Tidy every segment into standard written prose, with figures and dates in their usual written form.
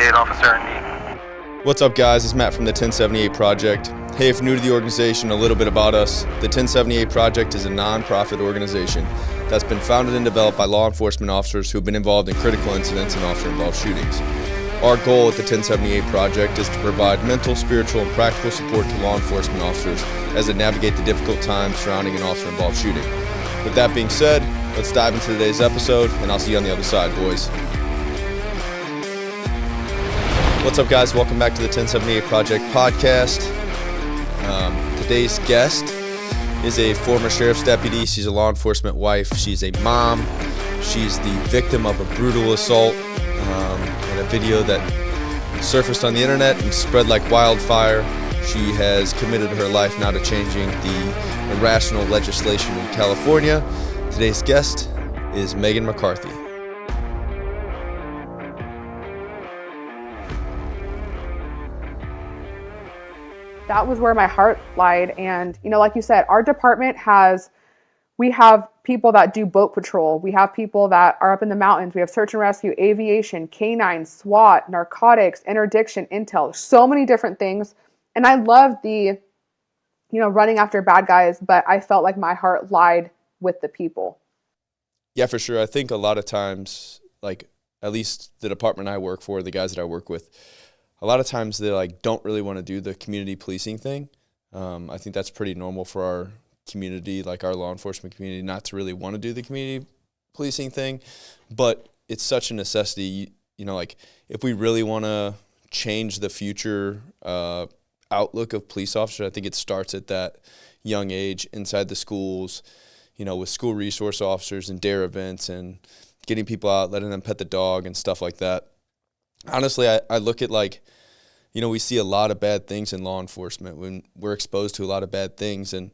1078 officer in need. What's up, guys? It's Matt from the 1078 Project. Hey, if you're new to the organization, a little bit about us. The 1078 Project is a non-profit organization that's been founded and developed by law enforcement officers who have been involved in critical incidents and officer-involved shootings. Our goal at the 1078 Project is to provide mental, spiritual, and practical support to law enforcement officers as they navigate the difficult times surrounding an officer-involved shooting. With that being said, let's dive into today's episode, and I'll see you on the other side, boys. What's up, guys? Welcome back to the 1078 Project podcast. Today's guest is a former sheriff's deputy. She's a law enforcement wife. She's a mom. She's the victim of a brutal assault in a video that surfaced on the internet and spread like wildfire. She has committed her life now to changing the irrational legislation in California. Today's guest is Meagan McCarthy. That was where my heart lied. And, like you said, our department we have people that do boat patrol. We have people that are up in the mountains. We have search and rescue, aviation, canine, SWAT, narcotics, interdiction, intel, so many different things. And I love the, running after bad guys, but I felt like my heart lied with the people. Yeah, for sure. I think a lot of times, like at least the department I work for, the guys that I work with, a lot of times they don't really want to do the community policing thing. I think that's pretty normal for our community, like our law enforcement community, not to really want to do the community policing thing. But it's such a necessity, if we really want to change the future outlook of police officers, I think it starts at that young age inside the schools, with school resource officers and DARE events and getting people out, letting them pet the dog and stuff like that. Honestly, I look at we see a lot of bad things in law enforcement when we're exposed to a lot of bad things. And,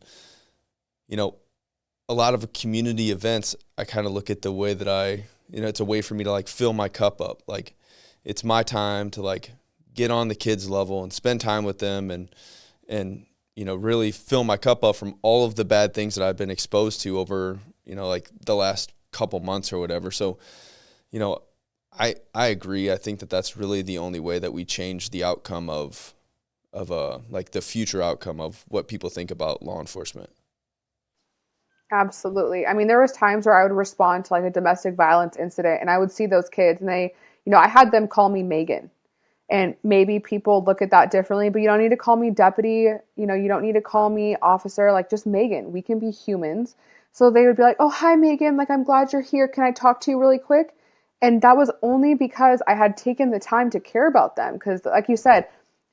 a lot of community events, I kind of look at the way that it's a way for me to fill my cup up. It's my time to get on the kids' level and spend time with them and really fill my cup up from all of the bad things that I've been exposed to over, the last couple months or whatever. So, I agree. I think that that's really the only way that we change the outcome of the future outcome of what people think about law enforcement. Absolutely. I mean, there was times where I would respond to a domestic violence incident and I would see those kids and they, I had them call me Meagan. And maybe people look at that differently, but you don't need to call me deputy. You don't need to call me officer, just Meagan. We can be humans. So they would be like, oh, hi, Meagan. I'm glad you're here. Can I talk to you really quick? And that was only because I had taken the time to care about them. Because like you said,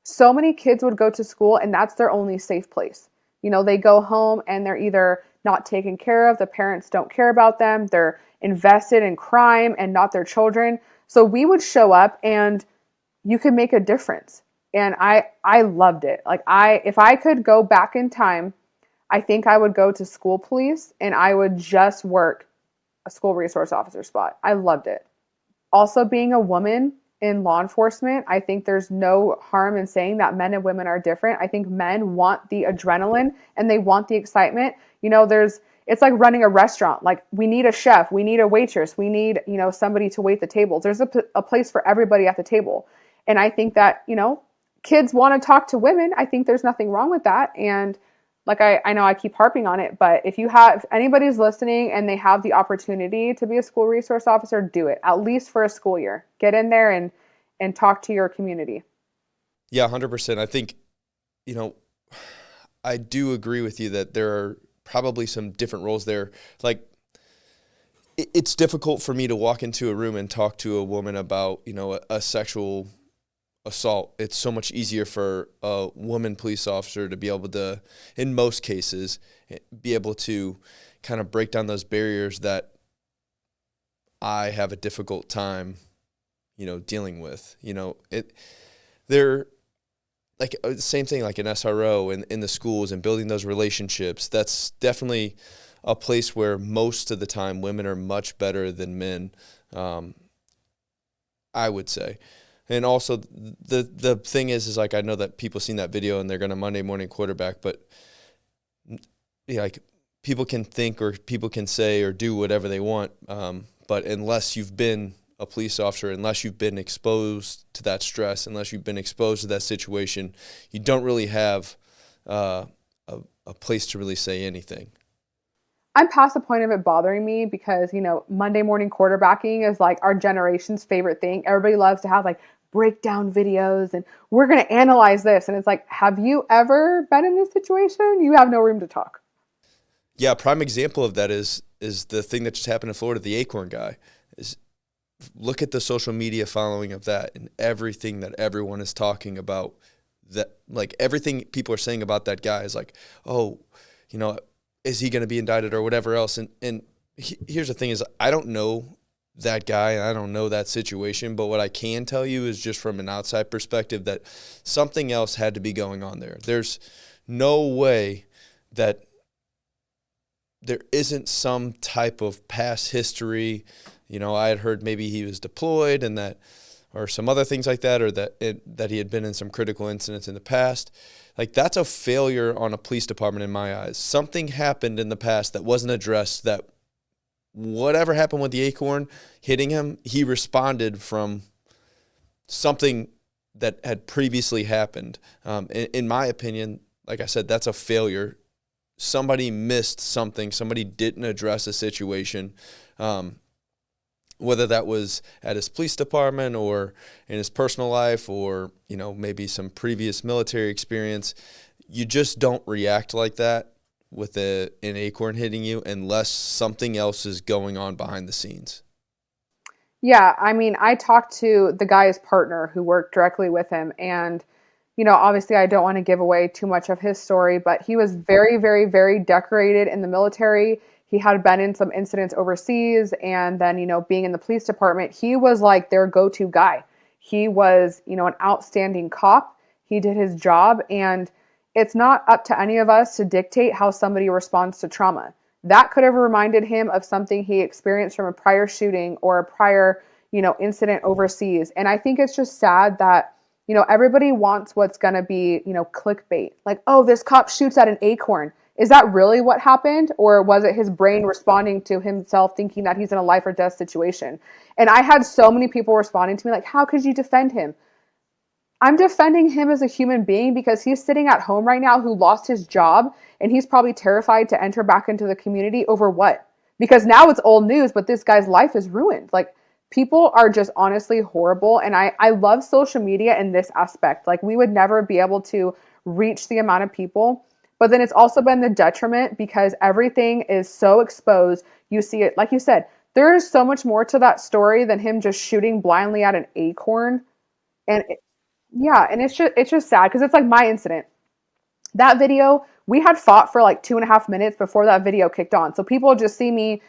so many kids would go to school and that's their only safe place. They go home and they're either not taken care of. The parents don't care about them. They're invested in crime and not their children. So we would show up and you could make a difference. And I loved it. If I could go back in time, I think I would go to school police and I would just work a school resource officer spot. I loved it. Also, being a woman in law enforcement, I think there's no harm in saying that men and women are different. I think men want the adrenaline and they want the excitement. It's like running a restaurant. We need a chef, we need a waitress, we need, somebody to wait the tables. There's a place for everybody at the table. And I think that, kids want to talk to women. I think there's nothing wrong with that. And I know I keep harping on it, but if anybody's listening and they have the opportunity to be a school resource officer, do it, at least for a school year. Get in there and talk to your community. Yeah, 100%. I think, I do agree with you that there are probably some different roles there. It's difficult for me to walk into a room and talk to a woman about, a sexual assault. It's so much easier for a woman police officer to be able to, in most cases, be able to kind of break down those barriers that I have a difficult time, dealing with. They're same thing like an SRO in the schools and building those relationships. That's definitely a place where most of the time women are much better than men, I would say. And also the thing is I know that people seen that video and they're going to Monday morning quarterback, but people can think or people can say or do whatever they want. But unless you've been a police officer unless you've been exposed to that stress, unless you've been exposed to that situation. You don't really have a place to really say anything. I'm past the point of it bothering me because, Monday morning quarterbacking is like our generation's favorite thing. Everybody loves to have like breakdown videos and we're going to analyze this. And it's like, have you ever been in this situation? You have no room to talk. Yeah, a prime example of that is the thing that just happened in Florida, the Acorn guy. Is look at the social media following of that and everything that everyone is talking about. That, like, everything people are saying about that guy is like, oh, is he going to be indicted or whatever else? And here's the thing is, I don't know that guy and I don't know that situation, but what I can tell you is just from an outside perspective that something else had to be going on there. There's no way that there isn't some type of past history. I had heard maybe he was deployed and that, or some other things like that, or that he had been in some critical incidents in the past. Like, that's a failure on a police department in my eyes. Something happened in the past that wasn't addressed, that whatever happened with the Acorn hitting him, he responded from something that had previously happened. In my opinion, like I said, that's a failure. Somebody missed something. Somebody didn't address a situation. Whether that was at his police department or in his personal life or, maybe some previous military experience, you just don't react like that with an Acorn hitting you unless something else is going on behind the scenes. Yeah, I mean, I talked to the guy's partner who worked directly with him, and obviously I don't want to give away too much of his story, but he was very, very, very decorated in the military. He had been in some incidents overseas, and then, being in the police department, he was like their go-to guy. He was, an outstanding cop. He did his job, and it's not up to any of us to dictate how somebody responds to trauma. That could have reminded him of something he experienced from a prior shooting or a prior, incident overseas. And I think it's just sad that, everybody wants what's going to be, clickbait. Like, oh, this cop shoots at an Acorn. Is that really what happened? Or was it his brain responding to himself thinking that he's in a life or death situation? And I had so many people responding to me like, how could you defend him? I'm defending him as a human being because he's sitting at home right now who lost his job and he's probably terrified to enter back into the community over what? Because now it's old news, but this guy's life is ruined. Like, people are just honestly horrible. And I love social media in this aspect. Like, we would never be able to reach the amount of people. But then it's also been the detriment because everything is so exposed. You see it, like you said, there is so much more to that story than him just shooting blindly at an Acorn. And yeah, and it's just sad because it's like my incident. That video, we had fought for like 2.5 minutes before that video kicked on. So people just see me,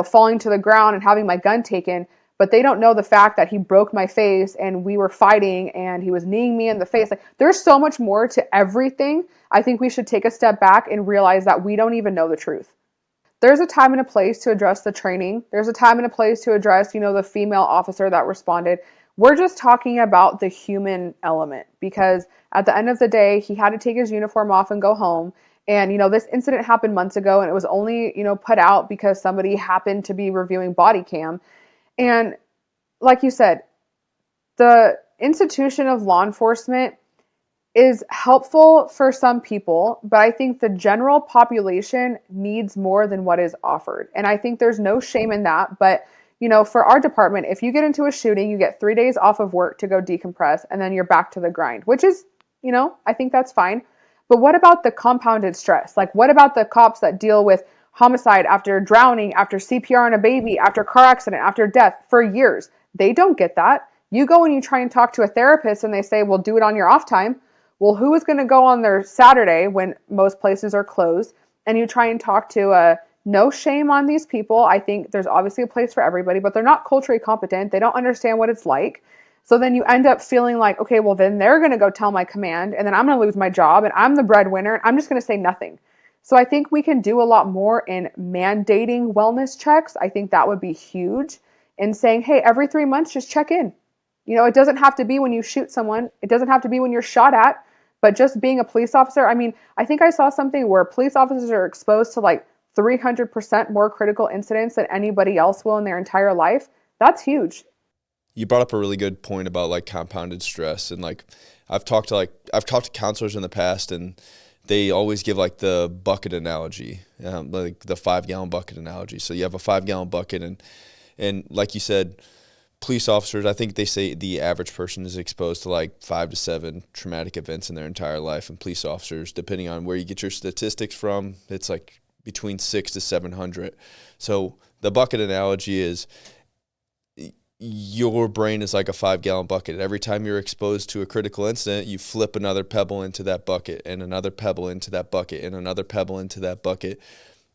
falling to the ground and having my gun taken, but they don't know the fact that he broke my face and we were fighting and he was kneeing me in the face. Like, there's so much more to everything. I think we should take a step back and realize that we don't even know the truth. There's a time and a place to address the training. There's a time and a place to address, the female officer that responded. We're just talking about the human element because at the end of the day, he had to take his uniform off and go home. And, this incident happened months ago and it was only, put out because somebody happened to be reviewing body cam. And like you said, the institution of law enforcement is helpful for some people, but I think the general population needs more than what is offered. And I think there's no shame in that. But, for our department, if you get into a shooting, you get 3 days off of work to go decompress, and then you're back to the grind, which is, I think that's fine. But what about the compounded stress? Like, what about the cops that deal with homicide after drowning, after CPR on a baby, after car accident, after death for years? They don't get that. You go and you try and talk to a therapist and they say, well, do it on your off time. Well, who is going to go on their Saturday when most places are closed? And you try and talk to no shame on these people. I think there's obviously a place for everybody, but they're not culturally competent. They don't understand what it's like. So then you end up feeling like, okay, well, then they're going to go tell my command and then I'm going to lose my job and I'm the breadwinner and I'm just going to say nothing. So I think we can do a lot more in mandating wellness checks. I think that would be huge. In saying, hey, every 3 months, just check in. It doesn't have to be when you shoot someone. It doesn't have to be when you're shot at, but just being a police officer. I mean, I think I saw something where police officers are exposed to like 300% more critical incidents than anybody else will in their entire life. That's huge. you brought up a really good point about like compounded stress, and like I've talked to counselors in the past, and they always give like the bucket analogy, like the 5-gallon bucket analogy. So you have a 5-gallon bucket, and like you said, police officers, I think they say the average person is exposed to like 5 to 7 traumatic events in their entire life, and police officers, depending on where you get your statistics from, it's like between 6 to 700. So the bucket analogy is your brain is like a 5-gallon bucket. Every time you're exposed to a critical incident, you flip another pebble into that bucket, and another pebble into that bucket, and another pebble into that bucket.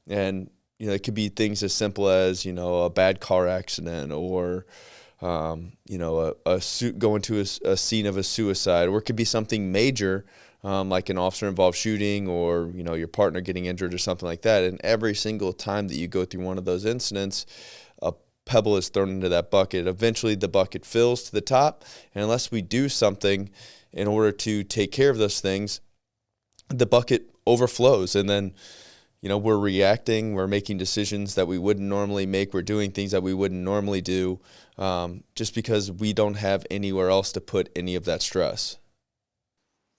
And, you know, it could be things as simple as, you know, a bad car accident, or, you know, going to a scene of a suicide, or it could be something major, like an officer-involved shooting, or, you know, your partner getting injured or something like that. And every single time that you go through one of those incidents, a pebble is thrown into that bucket. Eventually the bucket fills to the top, and unless we do something in order to take care of those things, the bucket overflows, and then, you know, we're reacting, we're making decisions that we wouldn't normally make, we're doing things that we wouldn't normally do, just because we don't have anywhere else to put any of that stress.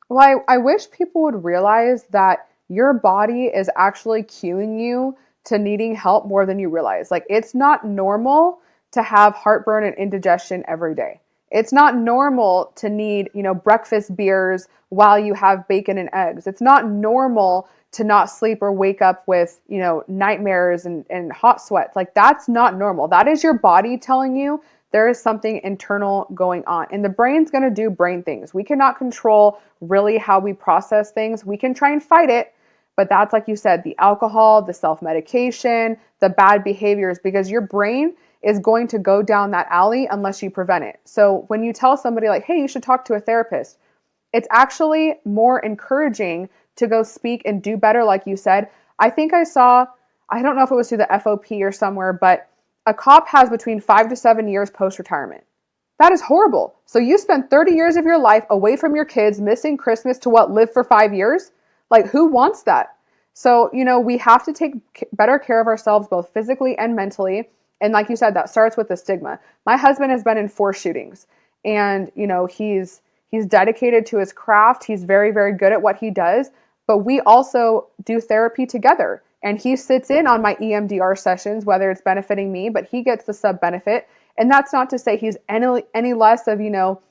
Well, I wish people would realize that your body is actually cueing you to needing help more than you realize. Like, it's not normal to have heartburn and indigestion every day. It's not normal to need, you know, breakfast beers while you have bacon and eggs. It's not normal to not sleep or wake up with, you know, nightmares and hot sweats. Like, that's not normal. That is your body telling you there is something internal going on. And the brain's going to do brain things. We cannot control really how we process things. We can try and fight it, but that's, like you said, the alcohol, the self-medication, the bad behaviors, because your brain is going to go down that alley unless you prevent it. So when you tell somebody like, hey, you should talk to a therapist, it's actually more encouraging to go speak and do better, like you said. I think I don't know if it was through the FOP or somewhere, but a cop has between 5 to 7 years post-retirement. That is horrible. So you spend 30 years of your life away from your kids, missing Christmas to live for 5 years? Like, who wants that? So, you know, we have to take better care of ourselves, both physically and mentally. And like you said, that starts with the stigma. My husband has been in 4 shootings, and, you know, he's dedicated to his craft. He's very, very good at what he does, but we also do therapy together. And he sits in on my EMDR sessions, whether it's benefiting me, but he gets the sub benefit. And that's not to say he's any less of, you know,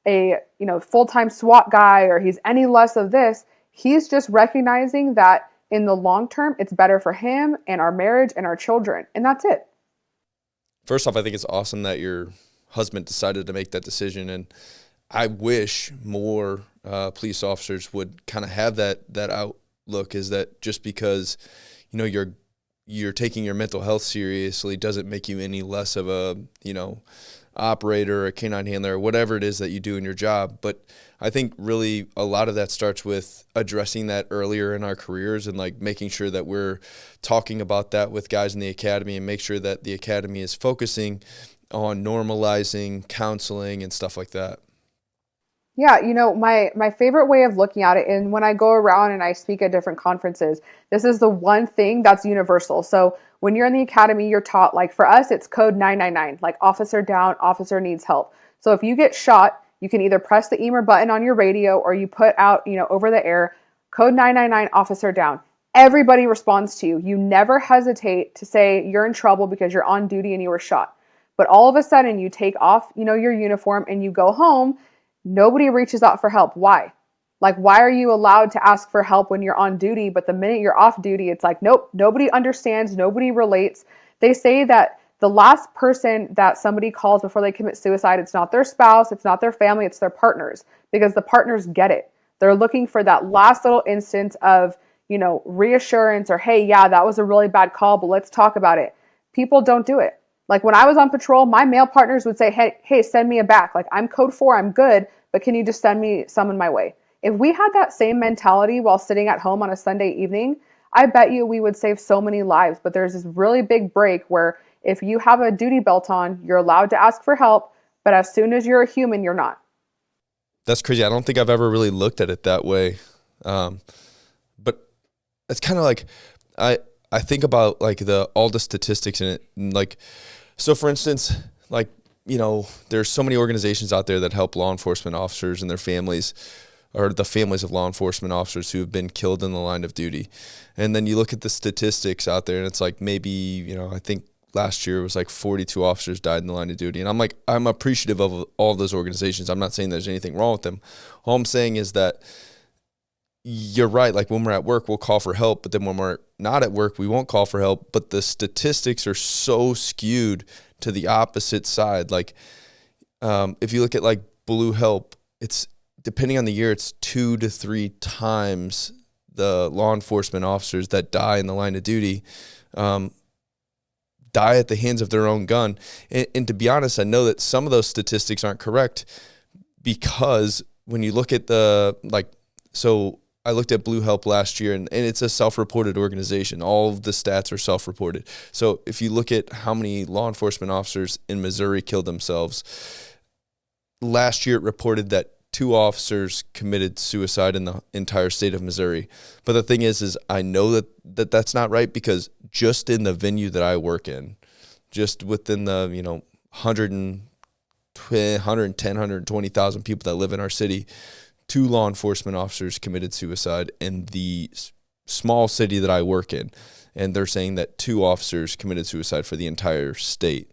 a, you know, full-time SWAT guy, or he's any less of this. He's just recognizing that in the long term, it's better for him and our marriage and our children. And that's it. First off, I think it's awesome that your husband decided to make that decision, and I wish more police officers would kind of have that outlook, is that just because, you know, you're taking your mental health seriously doesn't make you any less of a, you know, operator or a canine handler or whatever it is that you do in your job. But I think really a lot of that starts with addressing that earlier in our careers, and like making sure that we're talking about that with guys in the academy, and make sure that the academy is focusing on normalizing counseling and stuff like that. Yeah, you know, my favorite way of looking at it, and when I go around and I speak at different conferences, this is the one thing that's universal. So when you're in the academy, you're taught, like for us, it's code 999, like officer down, officer needs help. So if you get shot, you can either press the EMR button on your radio, or you put out, you know, over the air, code 999, officer down. Everybody responds to you. You never hesitate to say you're in trouble because you're on duty and you were shot. But all of a sudden you take off, you know, your uniform and you go home. Nobody reaches out for help. Why? Like, why are you allowed to ask for help when you're on duty, but the minute you're off duty, it's like, nope, nobody understands, nobody relates. They say that the last person that somebody calls before they commit suicide, it's not their spouse, it's not their family, it's their partners, because the partners get it. They're looking for that last little instance of, you know, reassurance, or, hey, yeah, that was a really bad call, but let's talk about it. People don't do it. Like when I was on patrol, my male partners would say, hey, send me a back. Like, I'm code 4, I'm good, but can you just send me someone my way? If we had that same mentality while sitting at home on a Sunday evening, I bet you we would save so many lives. But there's this really big break where if you have a duty belt on, you're allowed to ask for help, but as soon as you're a human, you're not. That's crazy. I don't think I've ever really looked at it that way. But it's kind of like, I think about like all the statistics in it. And like, so for instance, like there's so many organizations out there that help law enforcement officers and their families, or the families of law enforcement officers who have been killed in the line of duty. And then you look at the statistics out there, and it's like maybe, I think last year it was like 42 officers died in the line of duty. And I'm appreciative of all of those organizations. I'm not saying there's anything wrong with them. All I'm saying is that you're right. Like when we're at work, we'll call for help, but then when we're not at work, we won't call for help. But the statistics are so skewed to the opposite side. Like if you look at like Blue Help, it's depending on the year, it's 2 to 3 times the law enforcement officers that die in the line of duty die at the hands of their own gun. And to be honest, I know that some of those statistics aren't correct, because when you look at so I looked at Blue Help last year, and it's a self-reported organization. All of the stats are self-reported. So if you look at how many law enforcement officers in Missouri killed themselves, last year it reported that 2 officers committed suicide in the entire state of Missouri. But the thing is I know that's not right, because just in the venue that I work in, just within the 120,000 people that live in our city, 2 law enforcement officers committed suicide in the small city that I work in. And they're saying that 2 officers committed suicide for the entire state.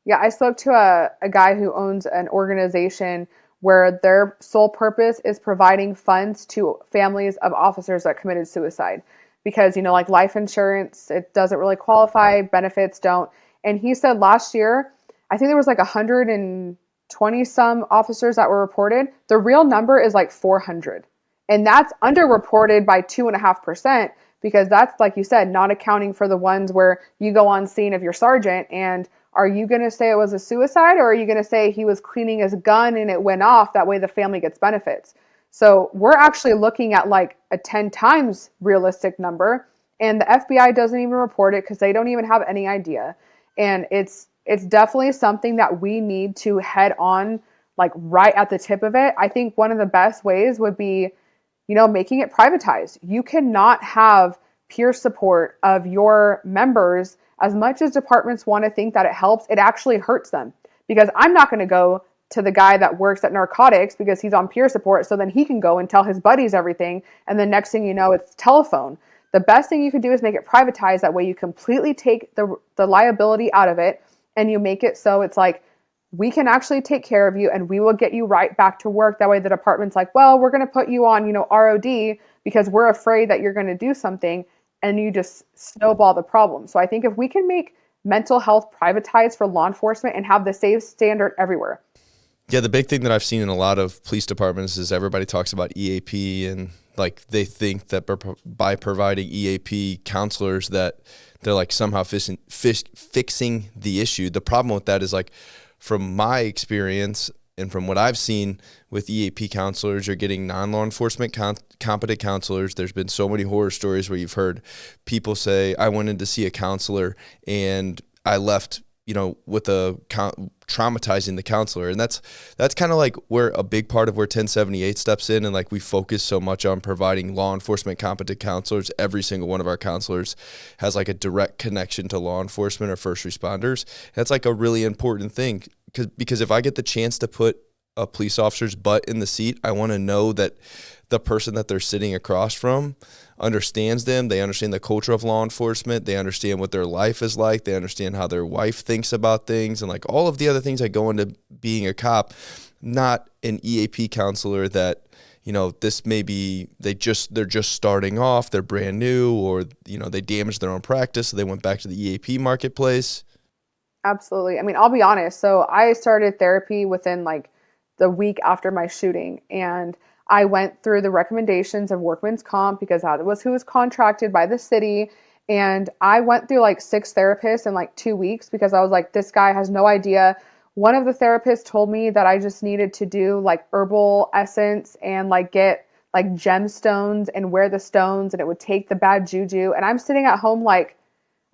Yeah, I spoke to a guy who owns an organization where their sole purpose is providing funds to families of officers that committed suicide. Because, like life insurance, it doesn't really qualify, benefits don't. And he said last year, I think there was like 120 some officers that were reported. The real number is like 400. And that's underreported by 2.5%, because that's, like you said, not accounting for the ones where you go on scene of your sergeant, and are you going to say it was a suicide, or are you going to say he was cleaning his gun and it went off? That way the family gets benefits. So we're actually looking at like a 10 times realistic number, and the FBI doesn't even report it because they don't even have any idea. And it's definitely something that we need to head on, like right at the tip of it. I think one of the best ways would be, making it privatized. You cannot have peer support of your members. As much as departments want to think that it helps, it actually hurts them. Because I'm not going to go to the guy that works at narcotics because he's on peer support, so then he can go and tell his buddies everything, and the next thing you know, it's telephone. The best thing you can do is make it privatized. That way you completely take the liability out of it, and you make it so it's like, we can actually take care of you, and we will get you right back to work. That way the department's like, well, we're going to put you on, ROD because we're afraid that you're going to do something, and you just snowball the problem. So I think if we can make mental health privatized for law enforcement and have the same standard everywhere. Yeah, the big thing that I've seen in a lot of police departments is everybody talks about EAP, and like they think that by providing EAP counselors that they're like somehow fixing the issue. The problem with that is, like, from my experience and from what I've seen with EAP counselors, you're getting non-law enforcement competent counselors. There's been so many horror stories where you've heard people say, I went in to see a counselor and I left, with traumatizing the counselor. And that's kind of like where a big part of where 1078 steps in. And like we focus so much on providing law enforcement competent counselors. Every single one of our counselors has like a direct connection to law enforcement or first responders. That's like a really important thing, because if I get the chance to put a police officer's butt in the seat, I want to know that the person that they're sitting across from understands them. They understand the culture of law enforcement. They understand what their life is like. They understand how their wife thinks about things, and like all of the other things that go into being a cop. Not an EAP counselor that, this may be they're just starting off, they're brand new, or they damaged their own practice, so they went back to the EAP marketplace. Absolutely. I mean, I'll be honest. So I started therapy within like the week after my shooting, and I went through the recommendations of workman's comp because that was who was contracted by the city. And I went through like 6 therapists in like 2 weeks because I was like, this guy has no idea. One of the therapists told me that I just needed to do like herbal essence and like get like gemstones and wear the stones, and it would take the bad juju. And I'm sitting at home like,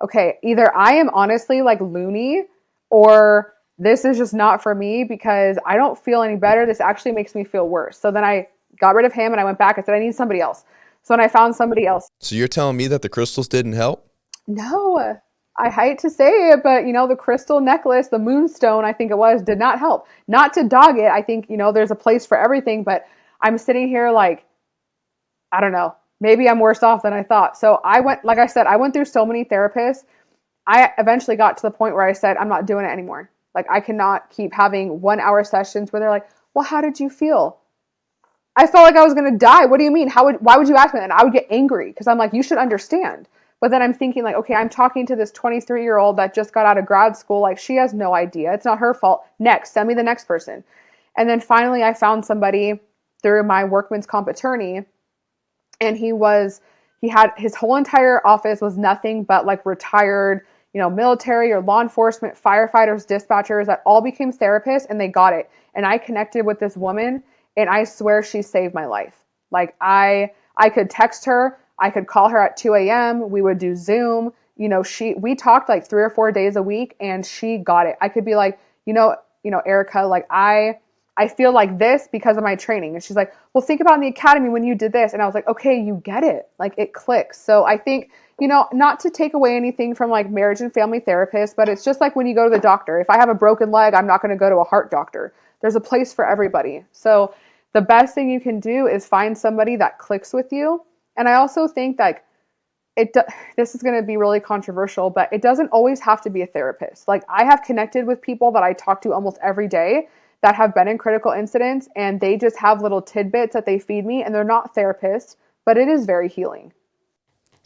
okay, either I am honestly like loony, or this is just not for me because I don't feel any better. This actually makes me feel worse. So then I got rid of him and I went back. I said, I need somebody else. So when I found somebody else. So you're telling me that the crystals didn't help? No, I hate to say it, but the crystal necklace, the moonstone, I think it was, did not help. Not to dog it. I think, there's a place for everything, but I'm sitting here like, I don't know, maybe I'm worse off than I thought. So like I said, I went through so many therapists. I eventually got to the point where I said, I'm not doing it anymore. Like, I cannot keep having 1 hour sessions where they're like, well, how did you feel? I felt like I was going to die. What do you mean? Why would you ask me that? And I would get angry because I'm like, you should understand. But then I'm thinking like, okay, I'm talking to this 23-year-old that just got out of grad school. Like, she has no idea. It's not her fault. Next, send me the next person. And then finally I found somebody through my workman's comp attorney, and he had his whole entire office was nothing but like retired, military or law enforcement, firefighters, dispatchers that all became therapists, and they got it. And I connected with this woman, and I swear she saved my life. Like, I could text her, I could call her at 2 a.m. We would do Zoom. We talked like 3 or 4 days a week, and she got it. I could be like, Erica, like I feel like this because of my training. And she's like, well, think about in the academy when you did this. And I was like, okay, you get it. Like, it clicks. So I think, not to take away anything from like marriage and family therapists, but it's just like when you go to the doctor. If I have a broken leg, I'm not going to go to a heart doctor. There's a place for everybody. So the best thing you can do is find somebody that clicks with you. And I also think like this is going to be really controversial, but it doesn't always have to be a therapist. Like, I have connected with people that I talk to almost every day that have been in critical incidents, and they just have little tidbits that they feed me, and they're not therapists, but it is very healing.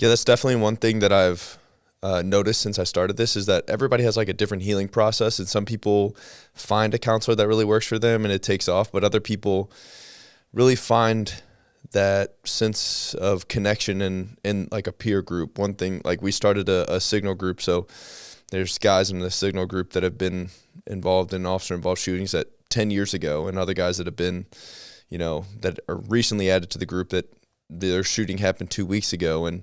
Yeah, that's definitely one thing that I've noticed since I started this, is that everybody has like a different healing process, and some people find a counselor that really works for them and it takes off, but other people really find that sense of connection in like a peer group. One thing, like, we started a signal group, so there's guys in the signal group that have been involved in officer-involved shootings that 10 years ago, and other guys that have been, that are recently added to the group that their shooting happened 2 weeks ago. And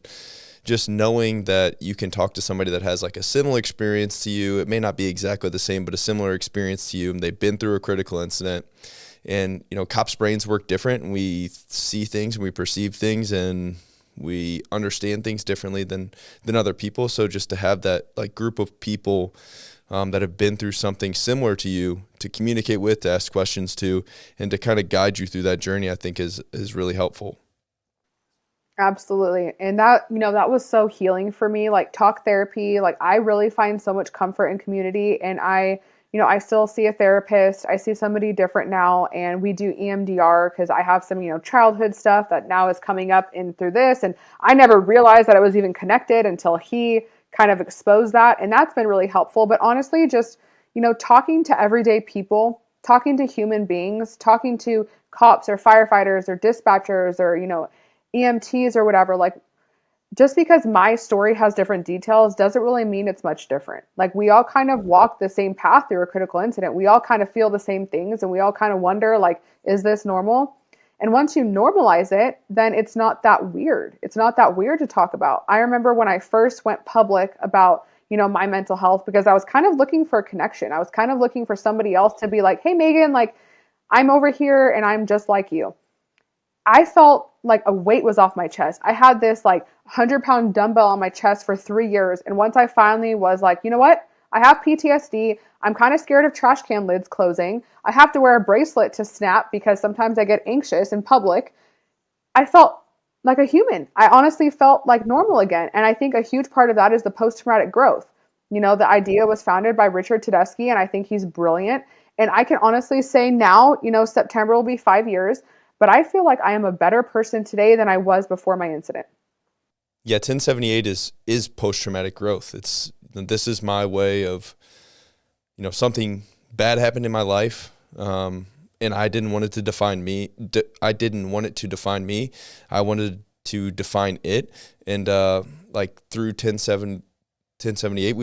just knowing that you can talk to somebody that has like a similar experience to you, it may not be exactly the same, but a similar experience to you, and they've been through a critical incident. And, cops' brains work different, and we see things and we perceive things and we understand things differently than other people. So just to have that like group of people that have been through something similar to you to communicate with, to ask questions to, and to kind of guide you through that journey, I think is really helpful. Absolutely. And that, that was so healing for me, like talk therapy. Like, I really find so much comfort in community, and I still see a therapist. I see somebody different now, and we do EMDR because I have some, childhood stuff that now is coming up in through this. And I never realized that it was even connected until he kind of exposed that. And that's been really helpful. But honestly, just, talking to everyday people, talking to human beings, talking to cops or firefighters or dispatchers or, EMTs or whatever, like, just because my story has different details doesn't really mean it's much different. Like, we all kind of walk the same path through a critical incident. We all kind of feel the same things, and we all kind of wonder, like, is this normal? And once you normalize it, then it's not that weird. It's not that weird to talk about. I remember when I first went public about, my mental health, because I was kind of looking for a connection. I was kind of looking for somebody else to be like, hey, Meagan, like, I'm over here and I'm just like you. I felt like a weight was off my chest. I had this like 100-pound dumbbell on my chest for 3 years. And once I finally was like, you know what? I have PTSD. I'm kind of scared of trash can lids closing. I have to wear a bracelet to snap because sometimes I get anxious in public. I felt like a human. I honestly felt like normal again. And I think a huge part of that is the post-traumatic growth. The idea was founded by Richard Tedeschi, and I think he's brilliant. And I can honestly say now, September will be 5 years. But I feel like I am a better person today than I was before my incident. Yeah, 1078 is post-traumatic growth. This is my way of, something bad happened in my life, and I didn't want it to define me. I didn't want it to define me. I wanted to define it. And like through 1078,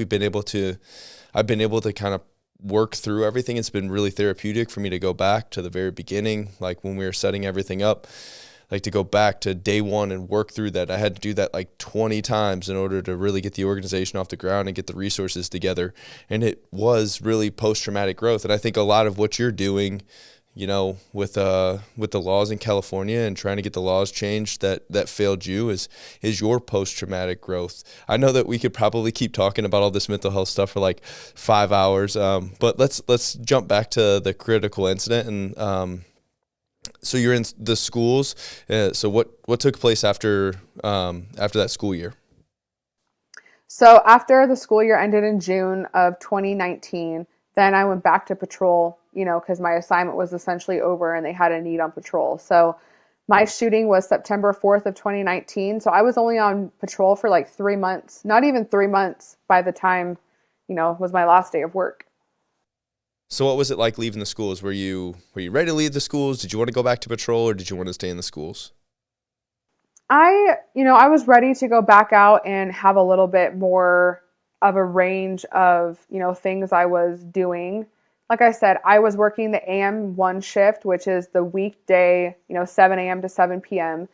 I've been able to kind of work through everything. It's been really therapeutic for me to go back to the very beginning, like when we were setting everything up, like to go back to day one and work through that. I had to do that like 20 times in order to really get the organization off the ground and get the resources together. And it was really post-traumatic growth. And I think a lot of what you're doing, with the laws in California and trying to get the laws changed that failed you is your post-traumatic growth. I know that we could probably keep talking about all this mental health stuff for like 5 hours, but let's jump back to the critical incident. And so you're in the schools. So what took place after that school year? So after the school year ended in June of 2019, then I went back to patrol, because my assignment was essentially over and they had a need on patrol. So my shooting was September 4th of 2019. So I was only on patrol for like 3 months, not even 3 months by the time, was my last day of work. So what was it like leaving the schools? Were you ready to leave the schools? Did you want to go back to patrol, or did you want to stay in the schools? I was ready to go back out and have a little bit more of a range of, things I was doing. Like I said, I was working the AM1 shift, which is the weekday, 7 a.m. to 7 p.m.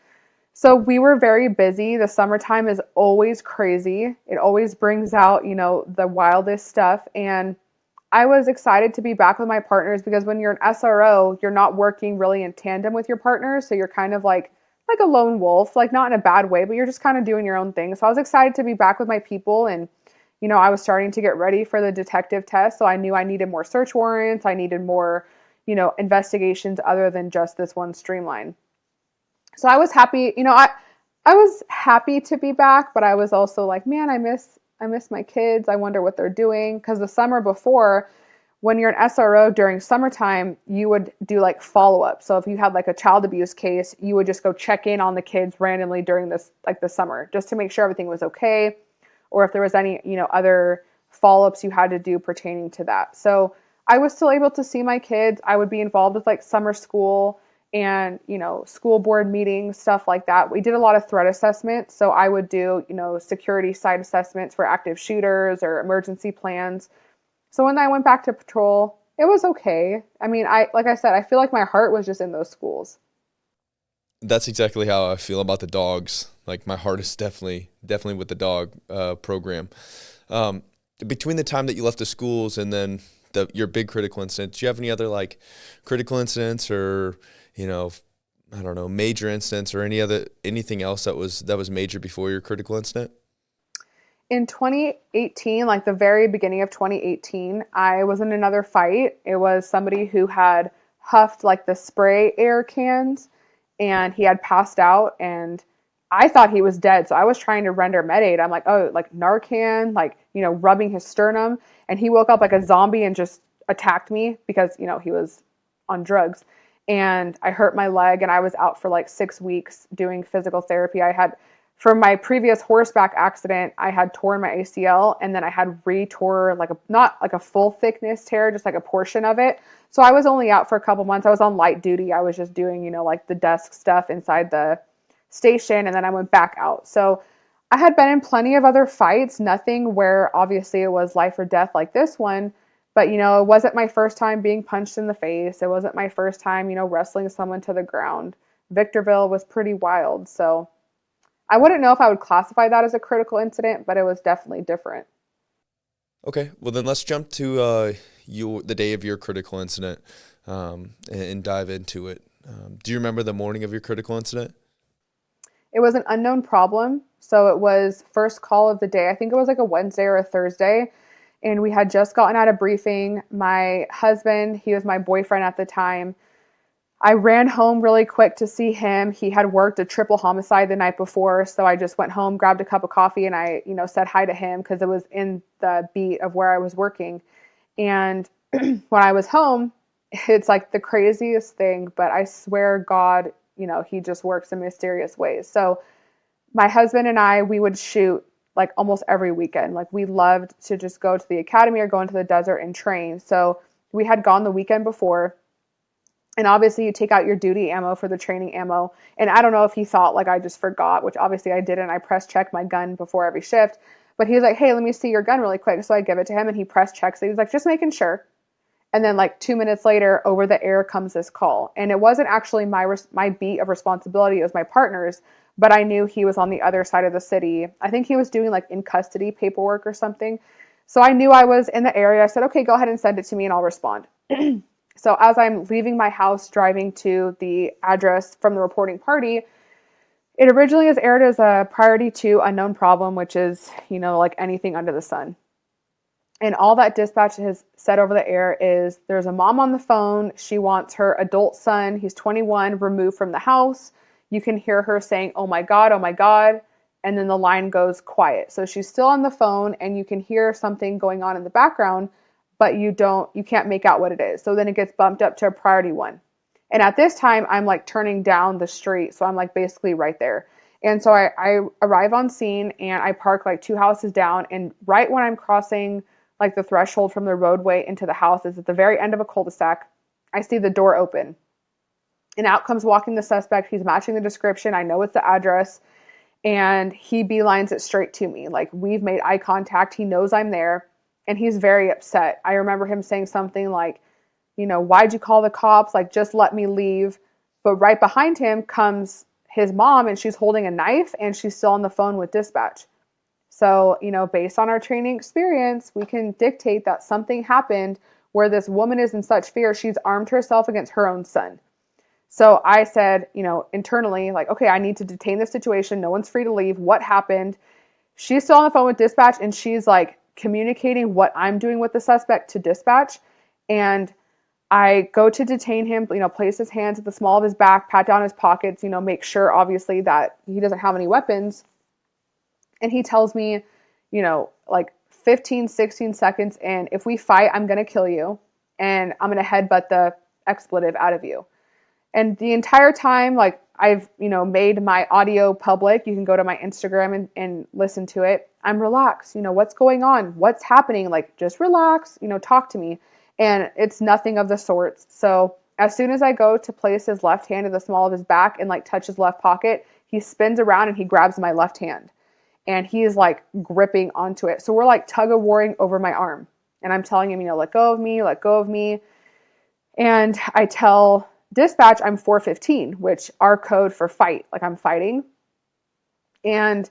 So we were very busy. The summertime is always crazy. It always brings out, the wildest stuff. And I was excited to be back with my partners because when you're an SRO, you're not working really in tandem with your partners. So you're kind of like a lone wolf, like not in a bad way, but you're just kind of doing your own thing. So I was excited to be back with my people, and I was starting to get ready for the detective test. So I knew I needed more search warrants. I needed more, investigations other than just this one streamline. So I was happy, I was happy to be back, but I was also like, man, I miss my kids. I wonder what they're doing. Because the summer before, when you're an SRO during summertime, you would do like follow-up. So if you had like a child abuse case, you would just go check in on the kids randomly during this, like the summer, just to make sure everything was okay. Or if there was any, other follow-ups you had to do pertaining to that. So I was still able to see my kids. I would be involved with like summer school and, school board meetings, stuff like that. We did a lot of threat assessments. So I would do, security site assessments for active shooters or emergency plans. So when I went back to patrol, it was okay. I mean, like I said, I feel like my heart was just in those schools. That's exactly how I feel about the dogs. Like my heart is definitely with the dog program. Between the time that you left the schools and then your big critical incident, do you have any other like critical incidents or I don't know, major incidents or anything else that was major before your critical incident? In 2018, like the very beginning of 2018, I was in another fight. It was somebody who had huffed like the spray air cans and he had passed out, and I thought he was dead. So I was trying to render med aid. I'm like, oh, like Narcan, like, rubbing his sternum. And he woke up like a zombie and just attacked me because, he was on drugs. And I hurt my leg and I was out for like 6 weeks doing physical therapy. From my previous horseback accident, I had torn my ACL, and then I had re-tore not like a full thickness tear, just like a portion of it. So I was only out for a couple months. I was on light duty. I was just doing, like the desk stuff inside the station, and then I went back out. So I had been in plenty of other fights, nothing where obviously it was life or death like this one. But, it wasn't my first time being punched in the face. It wasn't my first time, wrestling someone to the ground. Victorville was pretty wild. So I wouldn't know if I would classify that as a critical incident, but it was definitely different. Okay, well then let's jump to the day of your critical incident and dive into it. Do you remember the morning of your critical incident? It was an unknown problem. So it was first call of the day. I think it was like a Wednesday or a Thursday. And we had just gotten out of briefing. My husband, he was my boyfriend at the time, I ran home really quick to see him. He had worked a triple homicide the night before. So I just went home, grabbed a cup of coffee, and I, said hi to him because it was in the beat of where I was working. And when I was home, it's like the craziest thing, but I swear God, he just works in mysterious ways. So my husband and I, we would shoot like almost every weekend. Like we loved to just go to the academy or go into the desert and train. So we had gone the weekend before. And obviously you take out your duty ammo for the training ammo. And I don't know if he thought like I just forgot, which obviously I didn't. I press check my gun before every shift. But he was like, hey, let me see your gun really quick. So I give it to him and he press checks it. He was like, just making sure. And then like 2 minutes later, over the air comes this call. And it wasn't actually my beat of responsibility. It was my partner's. But I knew he was on the other side of the city. I think he was doing like in custody paperwork or something. So I knew I was in the area. I said, okay, go ahead and send it to me and I'll respond. So as I'm leaving my house, driving to the address from the reporting party, it originally is aired as a priority 2 unknown problem, which is, like anything under the sun. And all that dispatch has said over the air is there's a mom on the phone. She wants her adult son, he's 21, removed from the house. You can hear her saying, "Oh my God, oh my God." And then the line goes quiet. So she's still on the phone and you can hear something going on in the background, but you can't make out what it is. So then it gets bumped up to a priority 1. And at this time, I'm like turning down the street. So I'm like basically right there. And so I arrive on scene and I park like 2 houses down. And right when I'm crossing like the threshold from the roadway into the house is at the very end of a cul-de-sac, I see the door open. And out comes walking the suspect. He's matching the description. I know it's the address. And he beelines it straight to me. Like, we've made eye contact. He knows I'm there. And he's very upset. I remember him saying something like, "Why'd you call the cops? Like, just let me leave." But right behind him comes his mom, and she's holding a knife, and she's still on the phone with dispatch. So, based on our training experience, we can dictate that something happened where this woman is in such fear, she's armed herself against her own son. So I said, internally, like, okay, I need to detain this situation. No one's free to leave. What happened? She's still on the phone with dispatch, and she's like communicating what I'm doing with the suspect to dispatch. And I go to detain him, place his hands at the small of his back, pat down his pockets, make sure obviously that he doesn't have any weapons. And he tells me, like 15, 16 seconds in, if we fight, I'm going to kill you and I'm going to headbutt the expletive out of you. And the entire time, like, I've, made my audio public. You can go to my Instagram and listen to it. I'm relaxed. What's going on? What's happening? Like, just relax, talk to me. And it's nothing of the sorts. So as soon as I go to place his left hand in the small of his back and like touch his left pocket, he spins around and he grabs my left hand. And he is like gripping onto it. So we're like tug of warring over my arm. And I'm telling him, let go of me, let go of me. And I tell dispatch I'm 415, which our code for fight, like I'm fighting. And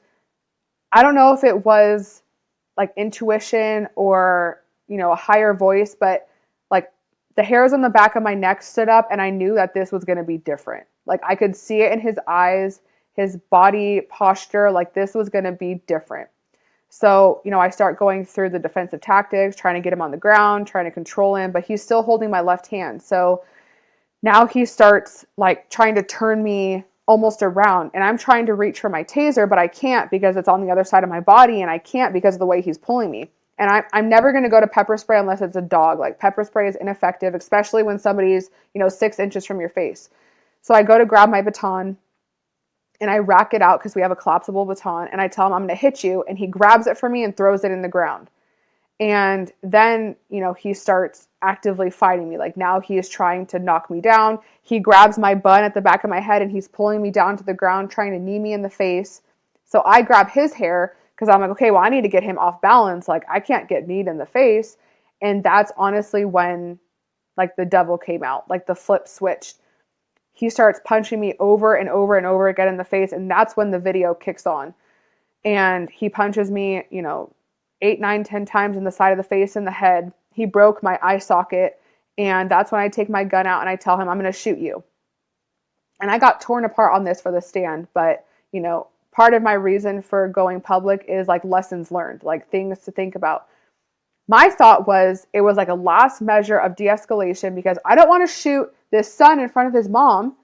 I don't know if it was like intuition or, a higher voice, but like the hairs on the back of my neck stood up and I knew that this was going to be different. Like I could see it in his eyes, his body posture, like this was going to be different. So, I start going through the defensive tactics, trying to get him on the ground, trying to control him, but he's still holding my left hand. So now he starts like trying to turn me almost around and I'm trying to reach for my taser, but I can't because it's on the other side of my body and I can't because of the way he's pulling me. And I'm never going to go to pepper spray unless it's a dog. Like pepper spray is ineffective, especially when somebody's, 6 inches from your face. So I go to grab my baton and I rack it out because we have a collapsible baton and I tell him I'm going to hit you and he grabs it from me and throws it in the ground. And then, he starts actively fighting me. Like now he is trying to knock me down. He grabs my bun at the back of my head and he's pulling me down to the ground, trying to knee me in the face. So I grab his hair because I'm like, okay, well, I need to get him off balance. Like I can't get kneed in the face. And that's honestly when like the devil came out, like the flip switched. He starts punching me over and over and over again in the face. And that's when the video kicks on. And he punches me, 8, 9, 10 times in the side of the face and the head. He broke my eye socket. And that's when I take my gun out and I tell him, I'm going to shoot you. And I got torn apart on this for the stand. But, part of my reason for going public is like lessons learned, like things to think about. My thought was it was like a last measure of de-escalation because I don't want to shoot this son in front of his mom.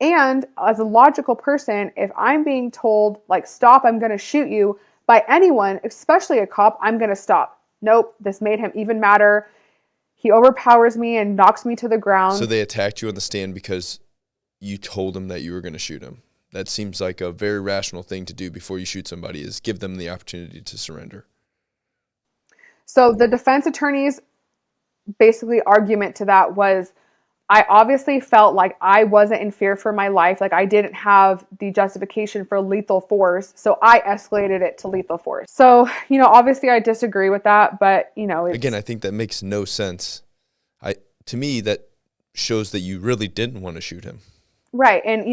And as a logical person, if I'm being told like, stop, I'm going to shoot you by anyone, especially a cop, I'm going to stop. Nope. This made him even madder. He overpowers me and knocks me to the ground. So they attacked you on the stand because you told them that you were going to shoot him. That seems like a very rational thing to do before you shoot somebody, is give them the opportunity to surrender. So the defense attorney's basically argument to that was, I obviously felt like I wasn't in fear for my life. Like I didn't have the justification for lethal force. So I escalated it to lethal force. So, obviously I disagree with that, but Again, I think that makes no sense. To me, that shows that you really didn't want to shoot him. Right. And,